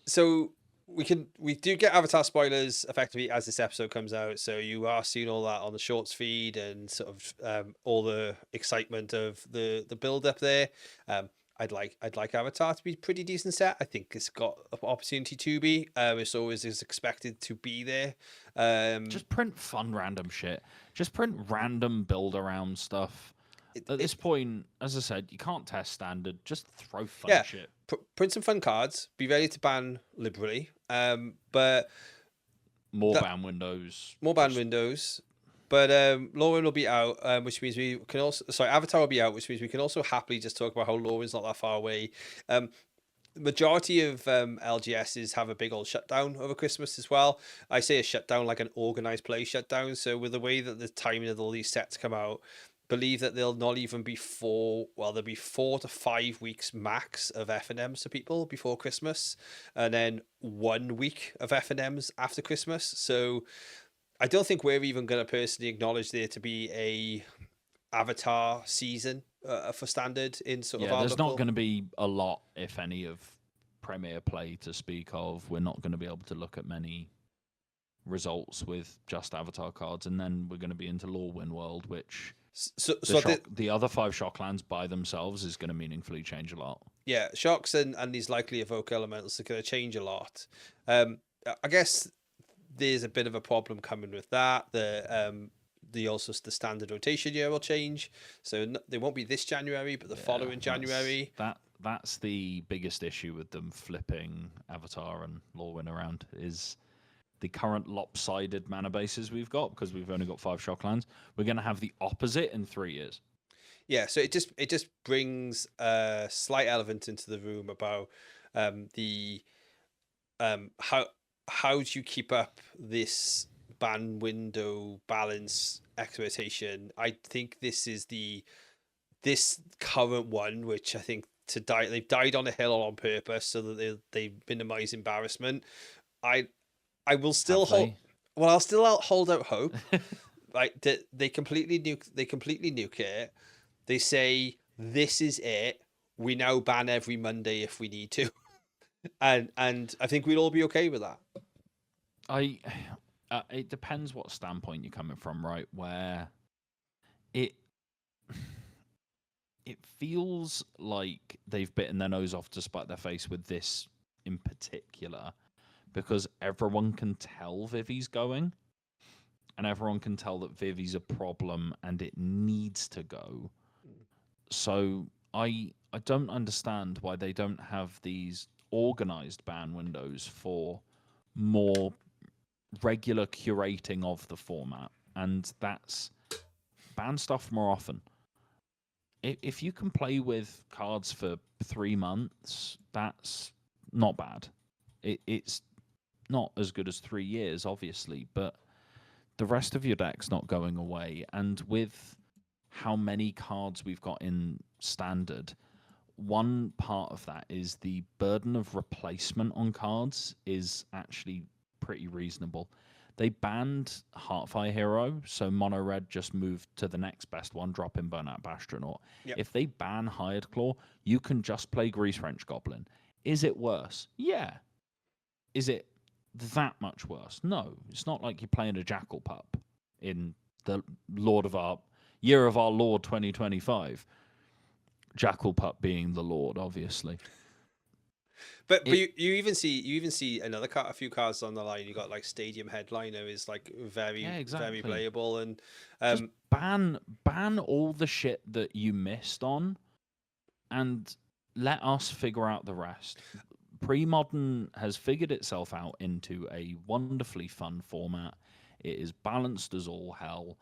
So we do get Avatar spoilers effectively as this episode comes out. So you are seeing all that on the shorts feed and sort of all the excitement of the build up there. I'd like Avatar to be pretty decent set. I think it's got an opportunity to be. It's always is expected to be there. Just print fun random shit. Just print random build around stuff. At this point, as I said, you can't test standard. Just throw fun shit. Print some fun cards. Be ready to ban liberally. But more ban windows. But Lorwyn will be out, which means we can also... Sorry, Avatar will be out, which means we can also happily just talk about how Lorwyn's not that far away. The majority of LGSs have a big old shutdown over Christmas as well. I say a shutdown like an organised play shutdown. So with the way that the timing of all these sets come out, believe that they'll not even be there'll be 4 to 5 weeks max of F&Ms to people before Christmas, and then 1 week of F&Ms after Christmas. So I don't think we're even going to personally acknowledge there to be a Avatar season for standard in sort of our there's not going to be a lot, if any, of Premier play to speak of. We're not going to be able to look at many results with just Avatar cards, and then we're going to be into Lorwyn World, which The other 5 shocklands by themselves is going to meaningfully change a lot. Yeah, shocks and these likely evoke elementals are going to change a lot. I guess there's a bit of a problem coming with that. The standard rotation year will change, so they won't be this January, but the following January. That's the biggest issue with them flipping Avatar and Lorwyn around, is the current lopsided mana bases we've got, because we've only got 5 shocklands. We're going to have the opposite in 3 years. Yeah, so it just brings a slight element into the room about how do you keep up this ban window balance exploitation. I think this current one, which I think they've died on a hill on purpose so that they minimize embarrassment. I will still hold. Well, I'll still hold out hope. Right, they completely nuke it. They say this is it. We now ban every Monday if we need to, and I think we'll all be okay with that. It depends what standpoint you're coming from, right? Where it feels like they've bitten their nose off to spite their face with this in particular, because everyone can tell Vivi's going, and everyone can tell that Vivi's a problem and it needs to go. So I don't understand why they don't have these organized ban windows for more regular curating of the format, and that's ban stuff more often. If you can play with cards for 3 months, that's not bad. It's not as good as 3 years, obviously, but the rest of your deck's not going away. And with how many cards we've got in Standard, one part of that is the burden of replacement on cards is actually pretty reasonable. They banned Heartfire Hero, so Mono Red just moved to the next best one, drop in Burnout Astronaut. Yep. If they ban Hired Claw, you can just play Grease Wrench Goblin. Is it worse? Yeah. Is it that much worse? No. It's not like you're playing a Jackal Pup in the Year of Our Lord 2025. Jackal Pup being the Lord, obviously. But you even see a few cards on the line. You got like Stadium Headliner is like very playable, and just ban all the shit that you missed on, and let us figure out the rest. Pre-modern has figured itself out into a wonderfully fun format. It is balanced as all hell,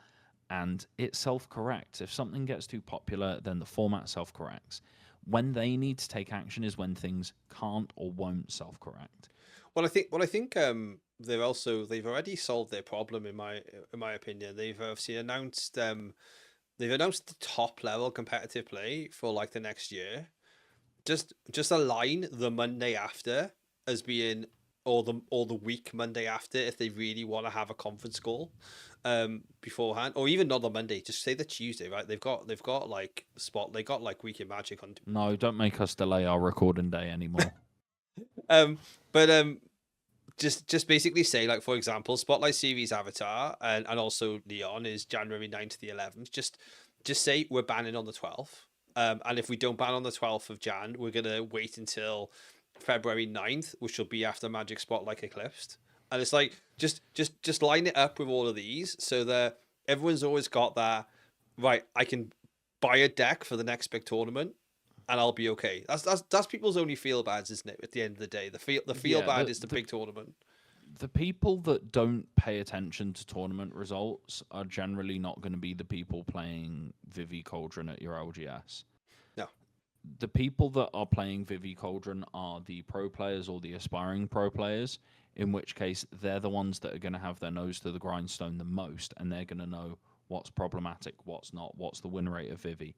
and it self-corrects. If something gets too popular, then the format self-corrects. When they need to take action is when things can't or won't self-correct. Well, I think they've already solved their problem in my opinion. They've obviously announced the top level competitive play for like the next year. Just align the Monday after as being or the week Monday after if they really want to have a conference call beforehand, or even not the Monday, just say the Tuesday, right? They've got like they got like Weekend Magic on. No, don't make us delay our recording day anymore. Just basically say, like, for example, Spotlight Series Avatar and also Leon is January 9th to the 11th. Just say we're banning on the 12th. And if we don't ban on the 12th of Jan, we're gonna wait until February 9th, which will be after Magic Spotlight Eclipsed. And it's like just line it up with all of these so that everyone's always got that, right, I can buy a deck for the next big tournament and I'll be okay. That's people's only feel bads, isn't it? At the end of the day, the feel bad is the big tournament. The people that don't pay attention to tournament results are generally not going to be the people playing Vivi Cauldron at your LGS. No. The people that are playing Vivi Cauldron are the pro players or the aspiring pro players, in which case they're the ones that are going to have their nose to the grindstone the most, and they're going to know what's problematic, what's not, what's the win rate of Vivi.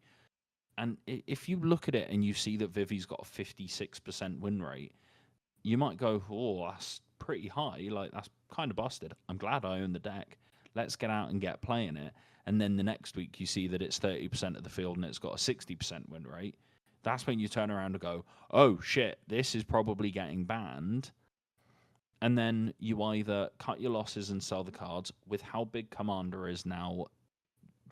And if you look at it and you see that Vivi's got a 56% win rate, you might go, oh, that's pretty high. Like, that's kind of busted. I'm glad I own the deck. Let's get out and get playing it. And then the next week you see that it's 30% of the field and it's got a 60% win rate. That's when you turn around and go, oh, shit, this is probably getting banned. And then you either cut your losses and sell the cards. With how big Commander is now,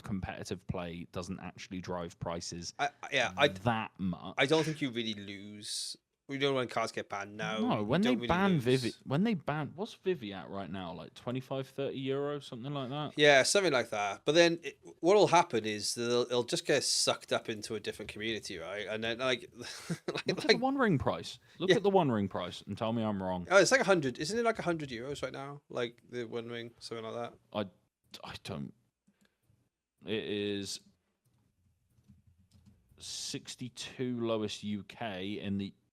competitive play doesn't actually drive prices Yeah, that much. I don't think you really lose. We don't when cards get banned now. No, you when they don't really ban lose. Vivi, when they ban, what's Vivi at right now? Like 25, 30 euros, something like that? Yeah, something like that. But then what will happen is that it'll just get sucked up into a different community, right? And then like, Look at the One Ring price. Look yeah. at the One Ring price and tell me I'm wrong. Oh, it's like 100. Isn't it like 100 euros right now? Like the One Ring, something like that. I don't. It is 62 lowest UK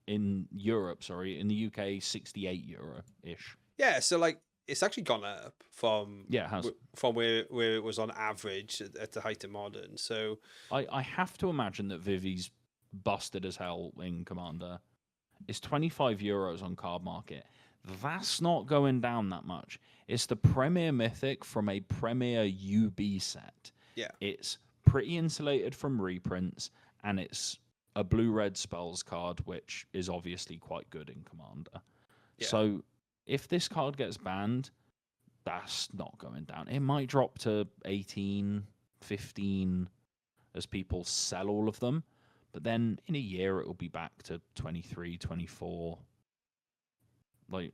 in Europe. Sorry, in the UK, 68 euro ish. Yeah, so like it's actually gone up from Yeah, it has. from where it was on average at the height of modern. So I have to imagine that Vivi's busted as hell in Commander. It's 25 euros on Card Market. That's not going down that much. It's the Premier Mythic from a Premier UB set. yeah, It's pretty insulated from reprints, and it's a blue-red spells card, which is obviously quite good in Commander. Yeah. So if this card gets banned, that's not going down. It might drop to 18, 15 as people sell all of them. But then in a year, it will be back to 23, 24. Like,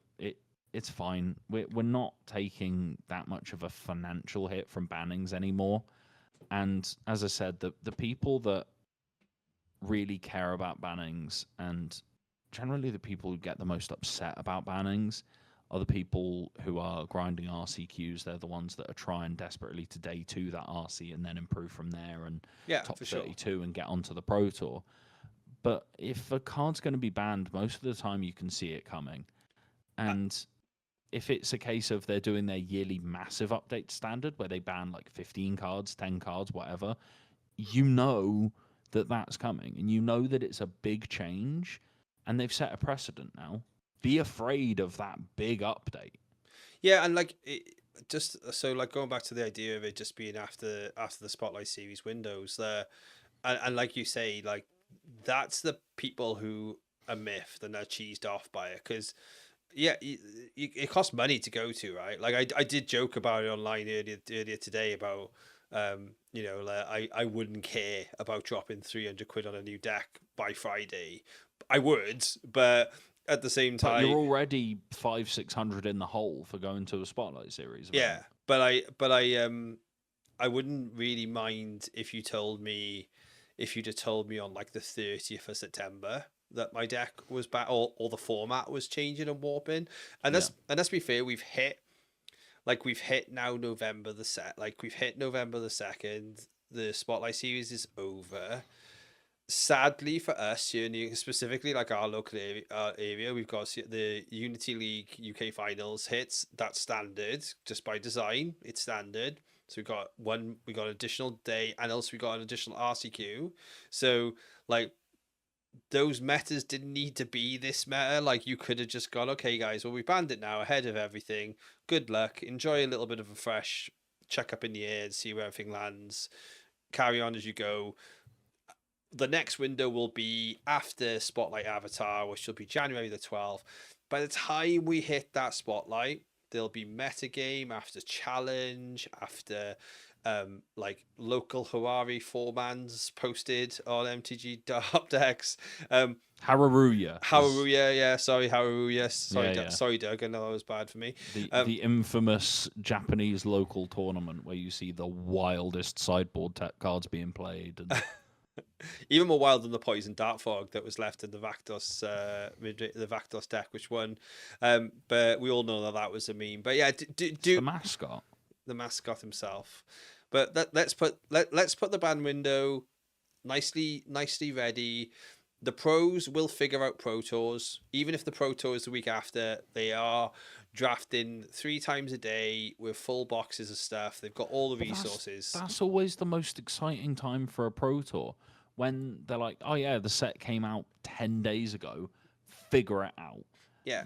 it's fine. We're not taking that much of a financial hit from bannings anymore. And as I said, the people that really care about bannings, and generally the people who get the most upset about bannings, are the people who are grinding RCQs. They're the ones that are trying desperately to day 2 that RC and then improve from there and top for 32 sure. and get onto the Pro Tour. But if a card's going to be banned, most of the time you can see it coming. And if it's a case of they're doing their yearly massive update standard where they ban like 15 cards, 10 cards, whatever, you know that that's coming. And you know that it's a big change. And they've set a precedent now. Be afraid of that big update. Yeah, and like just so like going back to the idea of it just being after the Spotlight Series windows there, and like you say, like that's the people who are miffed and are cheesed off by it because yeah, it costs money to go to, right? Like I did joke about it online earlier today about you know, like I wouldn't care about dropping 300 quid on a new deck by Friday. I would, but at the same But time, you're already 500-600 in the hole for going to a Spotlight Series event. yeah. But I wouldn't really mind if you told me if you'd have told me on like the 30th of September that my deck was back or the format was changing and warping. And let's be fair, we've hit now November the set. Like we've hit November the 2nd. The Spotlight Series is over. Sadly for us here, specifically like our local area, we've got the Unity League UK Finals hits. That's standard, just by design. It's standard. So we got an additional day, and also we got an additional RCQ. So like those metas didn't need to be this meta. Like you could have just gone, okay, guys, well we banned it now ahead of everything. Good luck. Enjoy a little bit of a fresh check up in the air and see where everything lands. Carry on as you go. The next window will be after Spotlight Avatar, which will be January the 12th. By the time we hit that Spotlight, there'll be metagame after challenge, after like local Harari 4-mans posted on MTG Updex. Hararuya. Hararuya, yeah, sorry, Hararuya. Sorry, Yeah. Doug, I know that was bad for me. The infamous Japanese local tournament where you see the wildest sideboard cards being played. And even more wild than the poison dart fog that was left in the Vakdos deck, which won. But we all know that was a meme. But yeah, the mascot himself. But let's put the ban window nicely ready. The pros will figure out Pro Tours. Even if the Pro Tour is the week after, they are drafting 3 times a day with full boxes of stuff. They've got all the resources. That's always the most exciting time for a Pro Tour. When they're like, oh yeah, the set came out 10 days ago, figure it out. Yeah.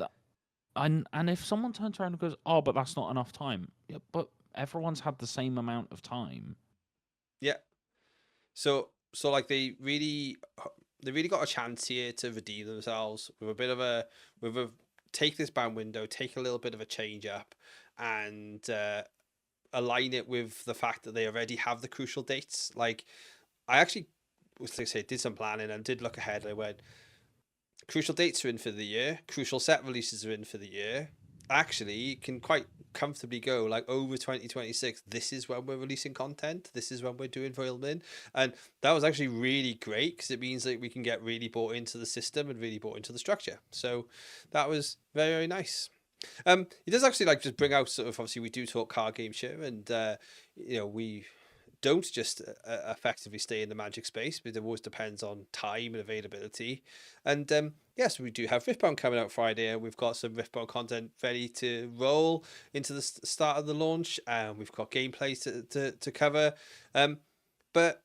And if someone turns around and goes, oh, but that's not enough time. Yeah, but everyone's had the same amount of time. Yeah. So like they really got a chance here to redeem themselves with a bit of a take this ban window, take a little bit of a change up, and align it with the fact that they already have the crucial dates. Like, I actually, was like I say, did some planning and did look ahead. I went, crucial dates are in for the year, crucial set releases are in for the year. Actually, you can quite comfortably go like over 2026. This is when we're releasing content. This is when we're doing whirlwind, and that was actually really great because it means that we can get really bought into the system and really bought into the structure. So that was very, very nice. It does actually like just bring out sort of, obviously we do talk card games here, and we don't just effectively stay in the Magic space, but it always depends on time and availability. And yes, we do have Riftbound coming out Friday, and we've got some Riftbound content ready to roll into the start of the launch, and we've got gameplay to cover. But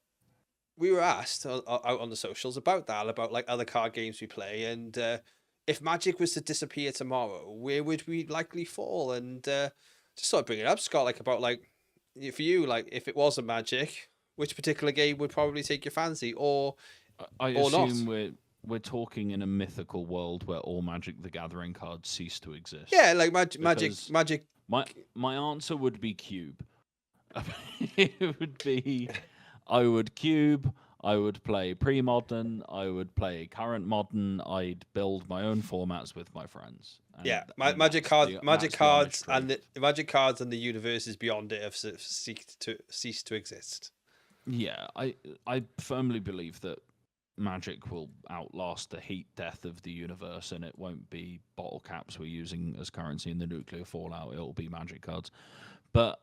we were asked out on the socials about that, about like other card games we play, and if Magic was to disappear tomorrow, where would we likely fall? And just sort of bring it up, Scott, like about like, for you, like if it wasn't Magic, which particular game would probably take your fancy, or I or not? assume we're talking in a mythical world where all Magic the Gathering cards cease to exist. Yeah, like Magic. My answer would be Cube. It would be, I would Cube. I would play pre-modern. I would play current modern. I'd build my own formats with my friends. Yeah, and Magic cards, Magic the honest cards, and the Magic cards and the universes beyond it have ceased to exist. Yeah, I firmly believe that Magic will outlast the heat death of the universe, and it won't be bottle caps we're using as currency in the nuclear fallout. It'll be Magic cards. But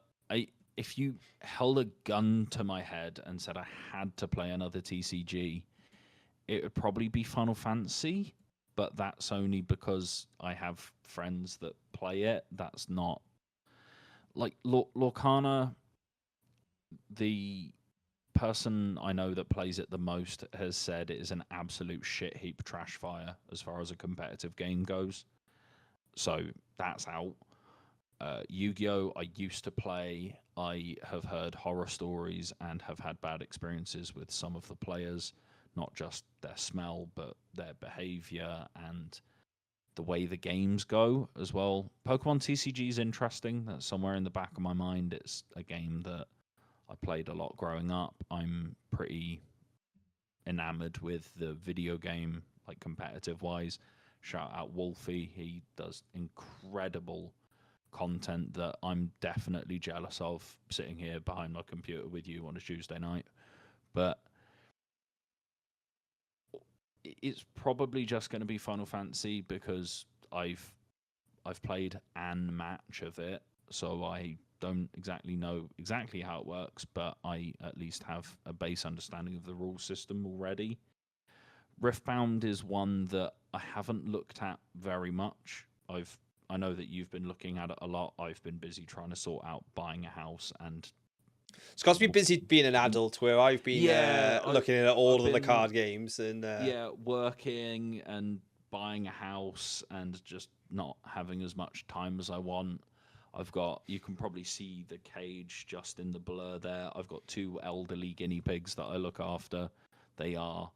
if you held a gun to my head and said I had to play another TCG, it would probably be Final Fantasy. But that's only because I have friends that play it. That's not like Lorcana. The person I know that plays it the most has said it is an absolute shit heap trash fire as far as a competitive game goes. So that's out. Yu-Gi-Oh! I used to play. I have heard horror stories and have had bad experiences with some of the players, not just their smell, but their behavior and the way the games go as well. Pokemon TCG is interesting. That's somewhere in the back of my mind. It's a game that I played a lot growing up. I'm pretty enamored with the video game, like competitive wise. Shout out Wolfie. He does incredible content that I'm definitely jealous of, sitting here behind my computer with you on a Tuesday night. But it's probably just going to be Final Fantasy because I've played an match of it, so I don't exactly know exactly how it works, but I at least have a base understanding of the rule system already. Riftbound is one that I haven't looked at very much. I know that you've been looking at it a lot. I've been busy trying to sort out buying a house, and Scott's been busy being an adult, where I've been looking at all of the card games and working and buying a house and just not having as much time as I want. You can probably see the cage just in the blur there. I've got 2 elderly guinea pigs that I look after. They are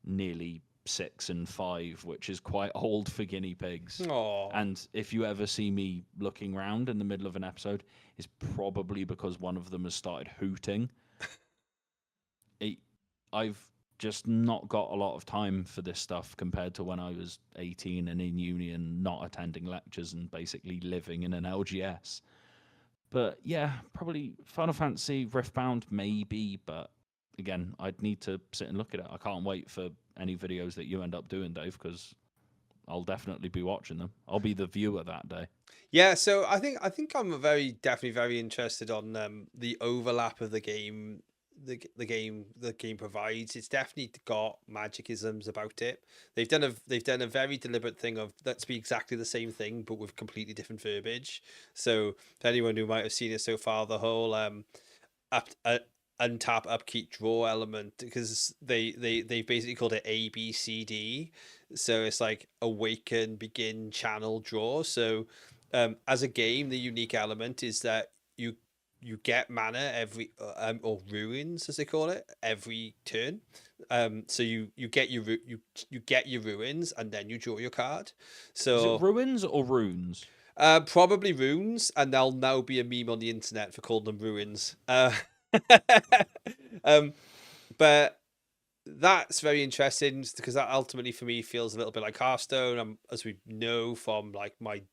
nearly 6 and 5, which is quite old for guinea pigs. Aww. And if you ever see me looking around in the middle of an episode, it's probably because one of them has started hooting. I've just not got a lot of time for this stuff compared to when I was 18 and in uni and not attending lectures and basically living in an LGS. But yeah, probably Final Fantasy, Riftbound, maybe, but again, I'd need to sit and look at it. I can't wait for any videos that you end up doing, Dave, because I'll definitely be watching them. I'll be the viewer that day. Yeah, so I think I'm definitely very interested on the overlap of the game, the game provides. It's definitely got magicisms about it. They've done a very deliberate thing of let's be exactly the same thing but with completely different verbiage. So for anyone who might have seen it so far, the whole untap, upkeep, draw element, because they basically called it ABCD. So it's like awaken, begin, channel, draw. So as a game, the unique element is that you get mana every or ruins as they call it every turn. So you get your ruins and then you draw your card. So is it ruins or runes? Probably runes, and there'll now be a meme on the internet for calling them ruins. Um, but that's very interesting because that ultimately for me feels a little bit like Hearthstone. As we know from like my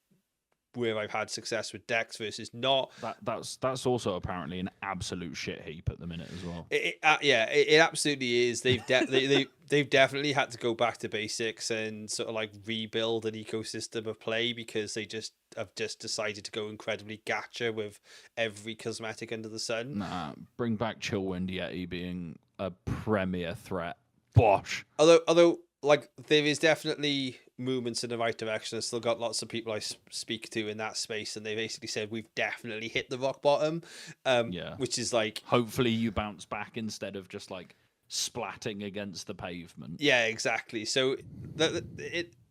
where I've had success with decks versus not. That's also apparently an absolute shit heap at the minute as well. It absolutely is. They've definitely had to go back to basics and sort of like rebuild an ecosystem of play because they just have decided to go incredibly gacha with every cosmetic under the sun. Nah, bring back Chillwind Yeti being a premier threat. Bosh. Although like there is definitely movements in the right direction. I've still got lots of people I speak to in that space, and they basically said we've definitely hit the rock bottom. Yeah. Which is like, hopefully you bounce back instead of just like splatting against the pavement. Yeah, exactly. So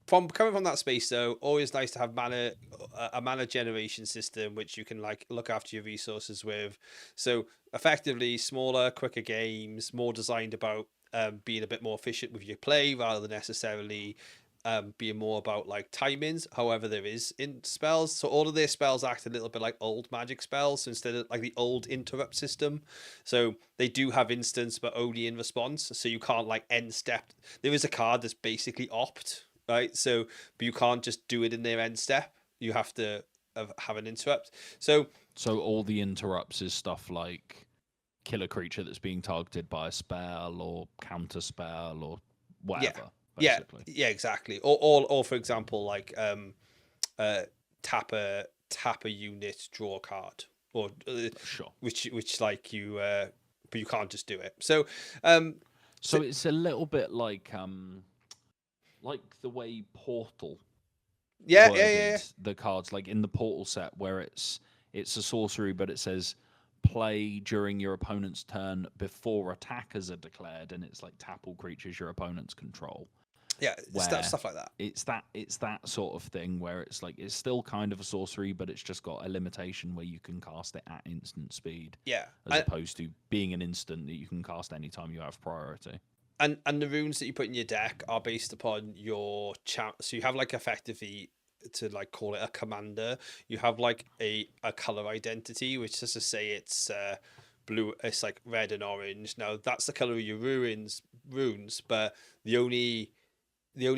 from coming from that space though, always nice to have a mana generation system which you can like look after your resources with. So effectively smaller, quicker games, more designed about being a bit more efficient with your play rather than necessarily being more about like timings. However, there is in spells, so all of their spells act a little bit like old magic spells, so instead of like the old interrupt system. So they do have instance, but only in response. So you can't like end step. There is a card that's basically opt, right? So but you can't just do it in their end step. You have to have an interrupt. So all the interrupts is stuff like kill a creature that's being targeted by a spell or counter spell or whatever. Basically. Yeah, exactly. Or for example, like tap a unit, draw a card, or sure, which like you, but you can't just do it. So it's a little bit like the way Portal. Yeah. The cards like in the Portal set where it's a sorcery, but it says play during your opponent's turn before attackers are declared, and it's like tap all creatures your opponents control. Yeah, stuff like that. It's that sort of thing where it's like it's still kind of a sorcery, but it's just got a limitation where you can cast it at instant speed. Yeah, as opposed to being an instant that you can cast anytime you have priority. And the runes that you put in your deck are based upon your champ. So you have like effectively, to like call it a commander, you have like a color identity, which is to say it's blue. It's like red and orange. Now that's the color of your runes, but the only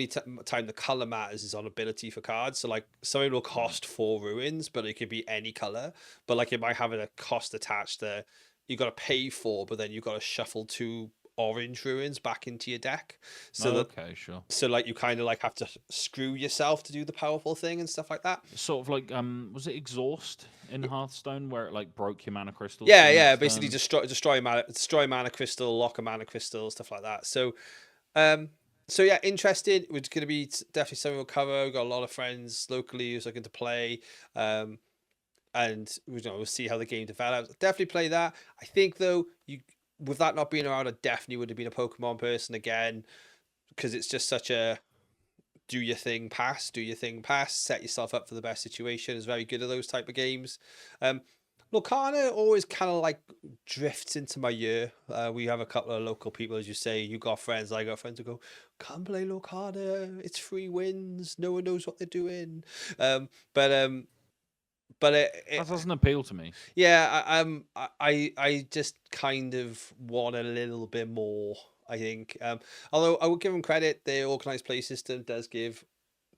time the color matters is on ability for cards. So like something will cost 4 ruins, but it could be any color. But like it might have a cost attached that you got to pay for, but then you got to shuffle 2 orange ruins back into your deck. So okay, sure. So like you kind of like have to screw yourself to do the powerful thing and stuff like that. Sort of like was it Exhaust in Hearthstone where it like broke your mana crystal? Yeah. Basically destroy mana crystal, lock a mana crystal, stuff like that. So yeah, interested. It's going to be definitely something we'll cover. We've got a lot of friends locally who's looking to play. And we'll see how the game develops. Definitely play that. I think though, with that not being around, I definitely would have been a Pokemon person again, because it's just such a do your thing, pass, set yourself up for the best situation. Is very good at those type of games. Lorcana always kind of like drifts into my year. We have a couple of local people, as you say. You got friends, I got friends who go, come play Lorcana. It's free wins. No one knows what they're doing. But that doesn't appeal to me. Yeah, I just kind of want a little bit more, I think. Although I would give them credit, their organized play system does give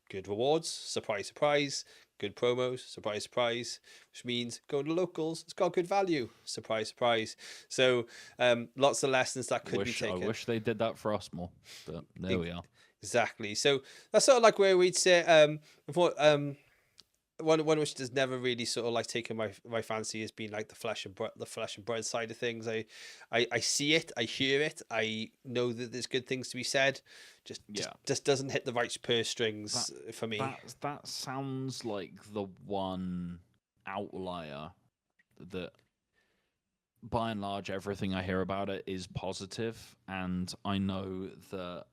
good rewards, surprise, good promos, surprise, which means going to locals, it's got good value, surprise. So lots of lessons that could be taken. I wish they did that for us more, but there we are. Exactly. So that's sort of like where we'd say one which has never really sort of like taken my fancy has been like the flesh and bread side of things. I see it, I hear it, I know that there's good things to be said. Just doesn't hit the right purse strings for me. That sounds like the one outlier that, by and large, everything I hear about it is positive, and I know that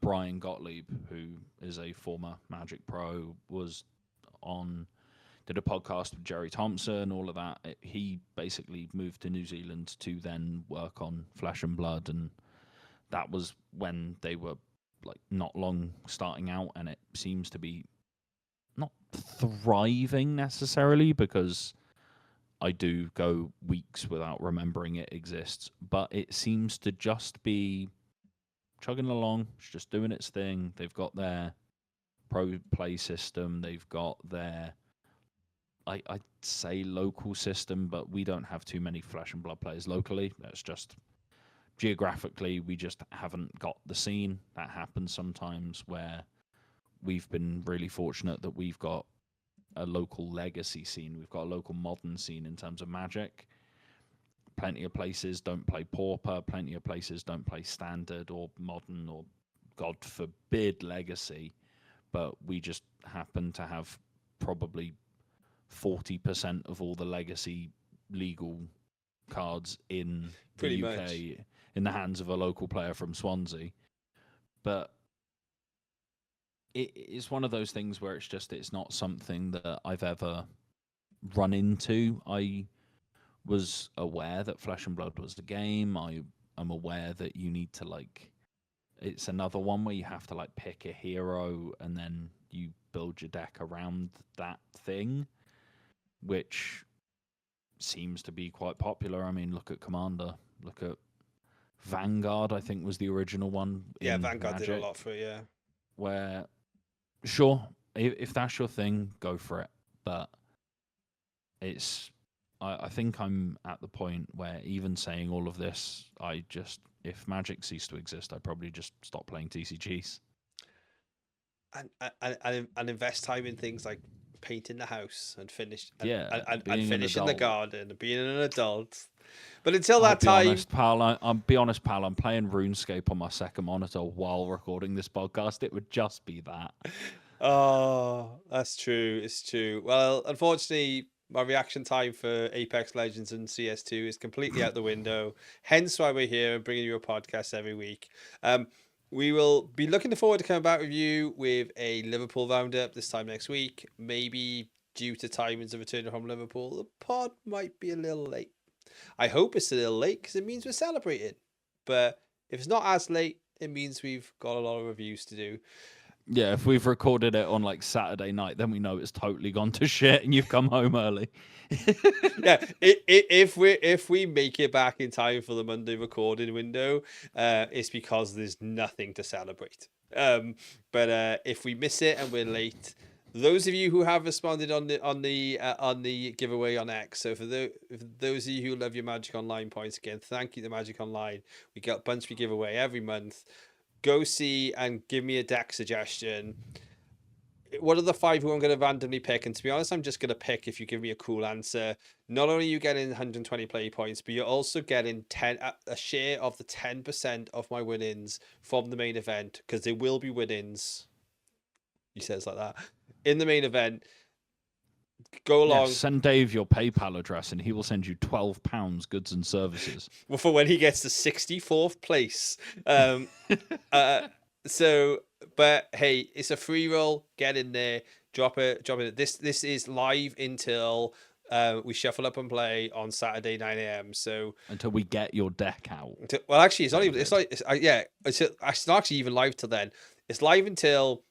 Brian Gottlieb, who is a former Magic pro, did a podcast with Jerry Thompson, all of that. He basically moved to New Zealand to then work on Flesh and Blood, and that was when they were like not long starting out, and it seems to be not thriving necessarily, because I do go weeks without remembering it exists, but it seems to just be chugging along. It's just doing its thing. They've got their pro play system. They've got their, I'd say, local system, but we don't have too many Flesh and Blood players locally. That's just geographically, we just haven't got the scene. That happens sometimes, where we've been really fortunate that we've got a local legacy scene. We've got a local modern scene in terms of Magic. Plenty of places don't play Pauper. Plenty of places don't play Standard or Modern or, God forbid, Legacy. But we just happen to have probably 40% of all the Legacy legal cards in Pretty the UK much. in the hands of a local player from Swansea. But it's one of those things where it's not something that I've ever run into. I was aware that Flesh and Blood was the game. I'm aware that you need to, like, it's another one where you have to, like, pick a hero and then you build your deck around that thing, which seems to be quite popular. I mean, look at Commander, look at Vanguard, I think was the original one. Yeah, Vanguard did a lot for it, yeah. Where, sure, if that's your thing, go for it. But I think I'm at the point where, even saying all of this, if Magic ceased to exist, I'd probably just stop playing TCGs. And invest time in things like painting the house and finish and being finishing the garden and being an adult. But until that time, I'll be honest, pal. I'm playing RuneScape on my second monitor while recording this podcast. It would just be that. Oh, that's true. It's true. Well, unfortunately, my reaction time for Apex Legends and CS2 is completely out the window. Hence why we're here and bringing you a podcast every week. We will be looking forward to coming back with you with a Liverpool roundup this time next week. Maybe due to timings of returning from Liverpool, the pod might be a little late. I hope it's a little late because it means we're celebrating. But if it's not as late, it means we've got a lot of reviews to do. Yeah, if we've recorded it on like Saturday night, then we know it's totally gone to shit and you've come home early. Yeah, if we make it back in time for the Monday recording window, it's because there's nothing to celebrate. But if we miss it and we're late, those of you who have responded on the giveaway on X, so for those of you who love your Magic Online points, again, thank you to Magic Online. We get a bunch we give away every month. Go see and give me a deck suggestion. What are the 5 who I'm going to randomly pick? And to be honest, I'm just going to pick if you give me a cool answer. Not only are you getting 120 play points, but you're also getting a share of the 10% of my winnings from the main event, because there will be winnings. He says like that in the main event. Go along. Send Dave your PayPal address and he will send you £12 goods and services. Well, for when he gets to 64th place. So, but hey, it's a free roll. Get in there, drop it. This is live until we shuffle up and play on Saturday 9 a.m. So until we get your deck out. Well, actually, it's not even. It's not actually even live till then. It's live until.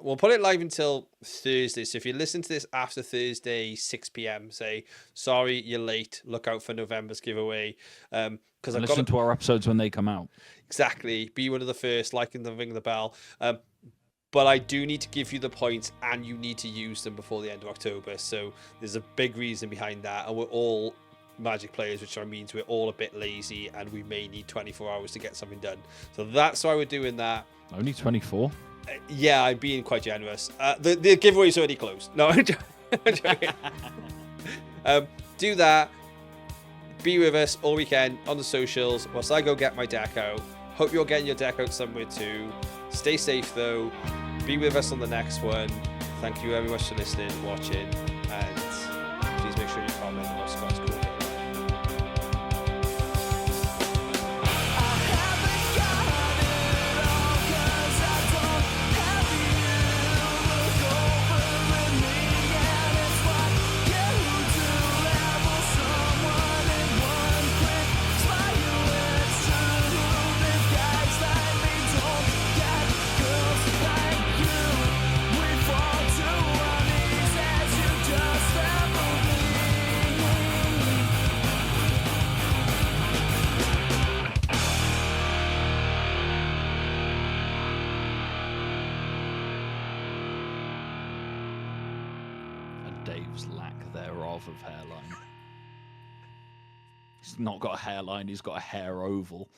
We'll put it live until Thursday. So if you listen to this after Thursday, 6 p.m., say, sorry, you're late. Look out for November's giveaway. Because listen to our episodes when they come out. Exactly. Be one of the first, like and ring the bell. But I do need to give you the points, and you need to use them before the end of October. So there's a big reason behind that. And we're all Magic players, which means we're all a bit lazy, and we may need 24 hours to get something done. So that's why we're doing that. Only 24? Yeah, I'm being quite generous. The giveaway's already closed. No, I'm joking. Do that. Be with us all weekend on the socials whilst I go get my deck out. Hope you're getting your deck out somewhere too. Stay safe though. Be with us on the next one. Thank you very much for listening, watching, and please make sure you comment on Scott's cool. Dave's lack thereof of hairline. He's not got a hairline, he's got a hair oval.